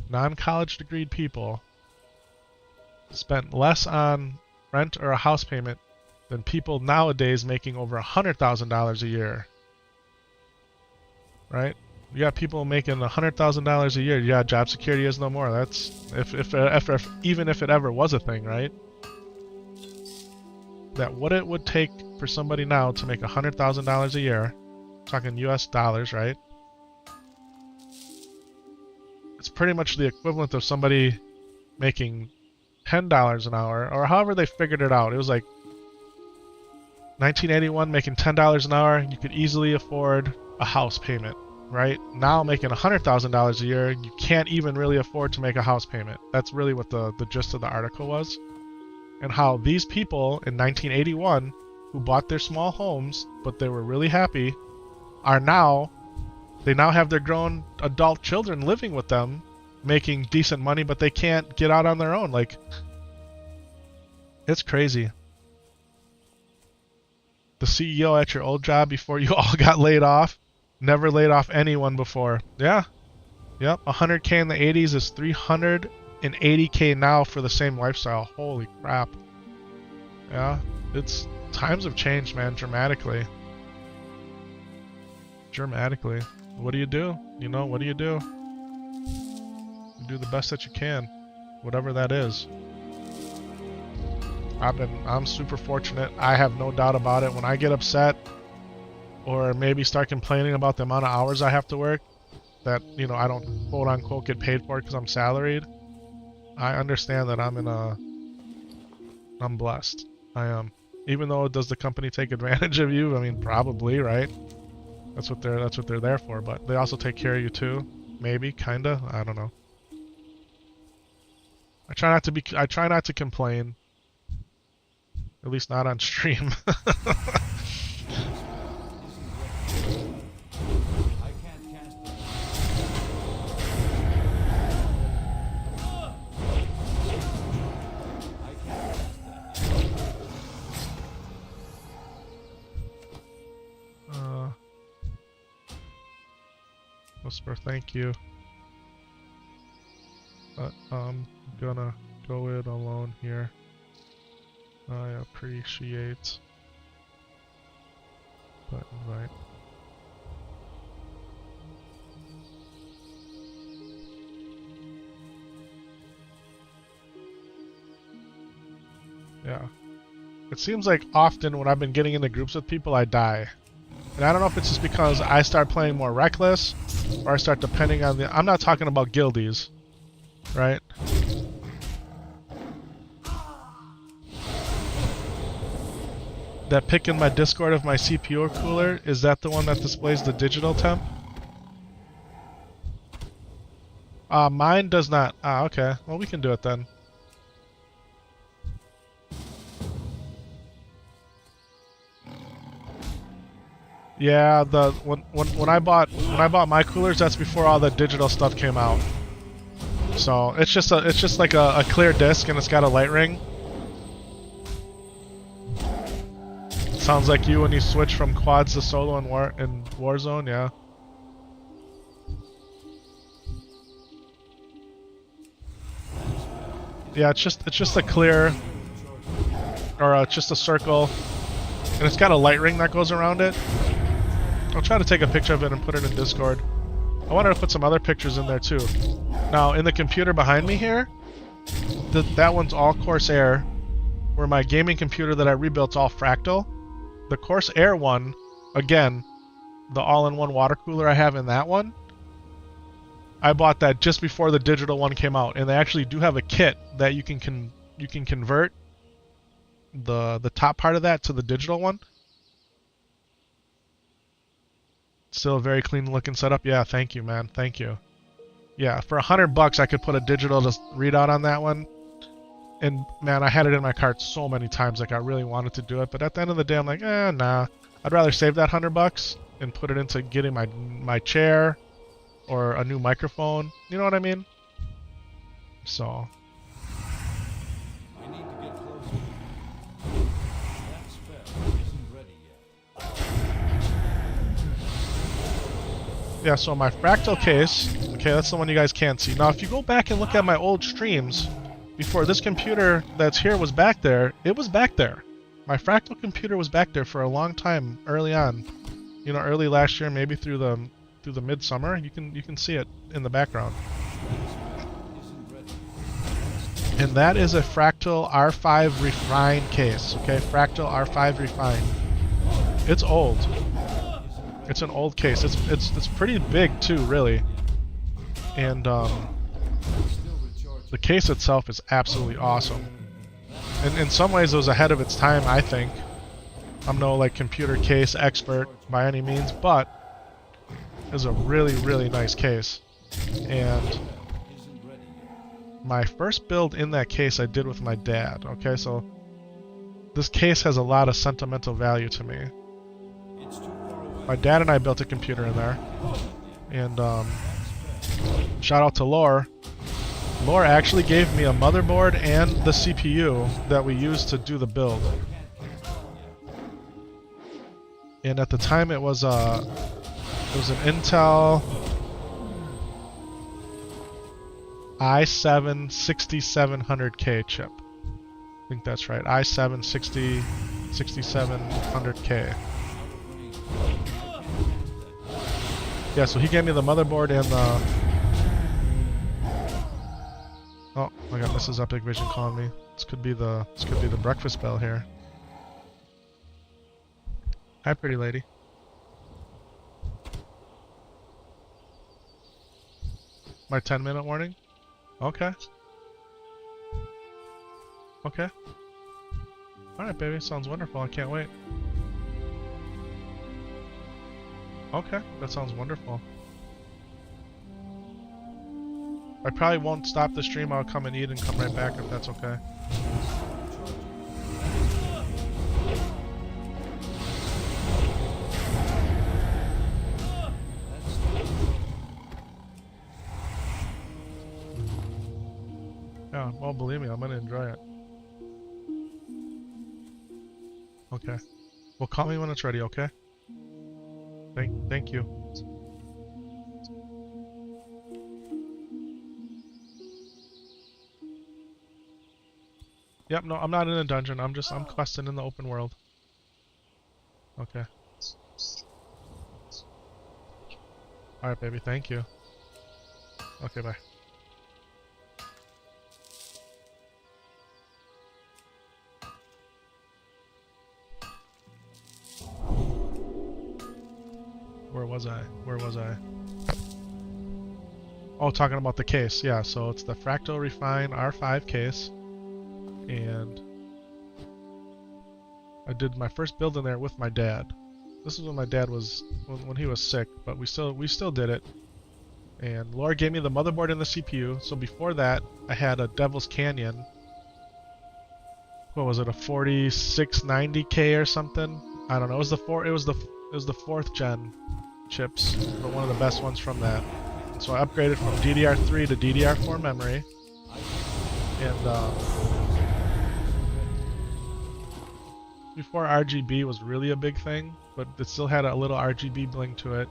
non-college degreed people, spent less on rent or a house payment than people nowadays making over $100,000 a year. Right? You got people making $100,000 a year. Yeah, job security is no more. That's even if it ever was a thing, right? That what it would take for somebody now to make $100,000 a year, talking US dollars, right? It's pretty much the equivalent of somebody making $10 an hour, or however they figured it out. It was like 1981 making $10 an hour, you could easily afford a house payment. Right? Now making $100,000 a year, you can't even really afford to make a house payment. That's really what the gist of the article was. And how these people in 1981 who bought their small homes, but they were really happy, they now have their grown adult children living with them, making decent money, but they can't get out on their own. Like, it's crazy. The CEO at your old job before you all got laid off, never laid off anyone before. Yeah. Yep. 100K in the 80s is 380K now for the same lifestyle. Holy crap. Yeah. Times have changed, man, dramatically. Dramatically. What do you do? You know, what do? You do the best that you can. Whatever that is. I'm super fortunate. I have no doubt about it. When I get upset, or maybe start complaining about the amount of hours I have to work that, you know, I don't quote unquote get paid for it because I'm salaried, I understand that I'm blessed. I am. Even though does the company take advantage of you? I mean, probably, right? That's what they're there for, but they also take care of you too. Maybe, kinda, I don't know. I try not to complain. At least not on stream. Whisper, thank you. But I'm gonna go it alone here. I appreciate. But invite. Yeah. It seems like often when I've been getting into groups with people, I die. And I don't know if it's just because I start playing more reckless, or I start depending on I'm not talking about guildies, right? That pic in my Discord of my CPU cooler, is that the one that displays the digital temp? Mine does not. Okay. Well, we can do it then. Yeah, when I bought my coolers, that's before all the digital stuff came out. So it's just like a clear disc, and it's got a light ring. Sounds like you when you switch from quads to solo in Warzone, yeah. Yeah, it's just a clear, or just a circle, and it's got a light ring that goes around it. I'll try to take a picture of it and put it in Discord. I wanted to put some other pictures in there too. Now, in the computer behind me here, that one's all Corsair, where my gaming computer that I rebuilt's all Fractal. The Corsair one, again, the all-in-one water cooler I have in that one, I bought that just before the digital one came out, and they actually do have a kit that you can convert the top part of that to the digital one. Still a very clean looking setup. Yeah, thank you, man. Thank you. Yeah, for $100 I could put a digital readout on that one. And man, I had it in my cart so many times, like I really wanted to do it, but at the end of the day I'm like, nah. I'd rather save that $100 and put it into getting my chair or a new microphone. You know what I mean? So I need to get closer. That spell isn't ready yet. Yeah, so my fractal case, okay, that's the one you guys can't see. Now, if you go back and look at my old streams, before this computer that's here was back there, it was back there. My fractal computer was back there for a long time early on. You know, early last year, maybe through the midsummer. You can see it in the background. And that is a fractal R5 refined case, okay? Fractal R5 refined. It's old. It's an old case. It's pretty big too, really. And the case itself is absolutely awesome. And in some ways, it was ahead of its time, I think. I'm no like computer case expert by any means, but it's a really, really nice case. And my first build in that case I did with my dad. Okay, so this case has a lot of sentimental value to me. My dad and I built a computer in there, and shout out to Lore. Lore actually gave me a motherboard and the CPU that we used to do the build. And at the time it was an Intel i7 6700K chip. I think that's right. i7 6700K. Yeah, so he gave me the motherboard and the... Oh, I got Mrs. Epic Vision calling me. This could be the breakfast bell here. Hi, pretty lady. My 10-minute warning? Okay. Okay. Alright, baby. Sounds wonderful. I can't wait. Okay, that sounds wonderful. I probably won't stop the stream. I'll come and eat and come right back if that's okay. Yeah, well, believe me, I'm gonna enjoy it. Okay. Well, call me when it's ready, okay? Thank you. Yep, no, I'm not in a dungeon. I'm questing in the open world. Okay. Alright, baby, thank you. Okay, bye. Where was I? Oh, talking about the case. Yeah, so it's the Fractal Refine R5 case. And I did my first build in there with my dad. This is when my dad was when he was sick, but we still did it. And Laura gave me the motherboard and the CPU. So before that, I had a Devil's Canyon. What was it? A 4690K or something? I don't know. It was the fourth gen chips, but one of the best ones from that. So I upgraded from DDR3 to DDR4 memory. And before RGB was really a big thing, but it still had a little RGB bling to it.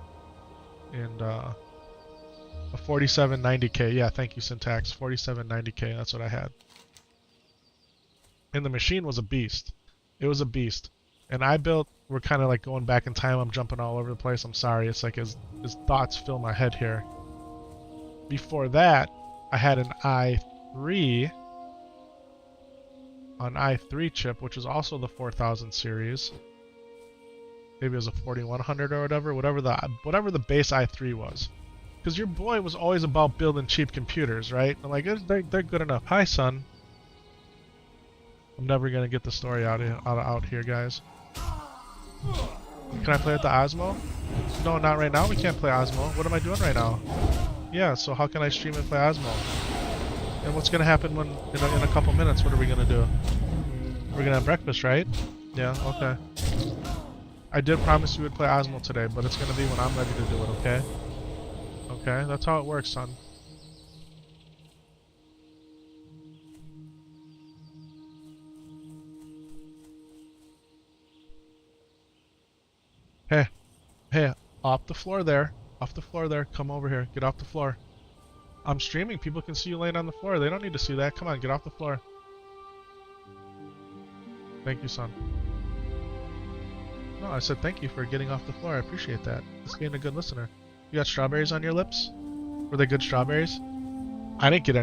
And a 4790K. Yeah, thank you, Syntax. 4790K, that's what I had. And the machine was a beast. It was a beast. And we're kind of like going back in time. I'm jumping all over the place. I'm sorry. It's like his thoughts fill my head here. Before that, I had an i3 chip, which was also the 4000 series. Maybe it was a 4100 or whatever the base i3 was. Because your boy was always about building cheap computers, right? I'm like, they're good enough. Hi, son. I'm never gonna get the story out here, guys. Can I play with the Osmo? No, not right now. We can't play Osmo. What am I doing right now? Yeah, so how can I stream and play Osmo? And what's gonna happen when in a couple minutes? What are we gonna do? We're gonna have breakfast, right? Yeah. Okay. I did promise you would play Osmo today, but it's gonna be when I'm ready to do it. Okay. Okay. That's how it works, son. Hey, off the floor there. Off the floor there. Come over here. Get off the floor. I'm streaming. People can see you laying on the floor. They don't need to see that. Come on, get off the floor. Thank you, son. No, I said thank you for getting off the floor. I appreciate that. Just being a good listener. You got strawberries on your lips? Were they good strawberries? I didn't get any.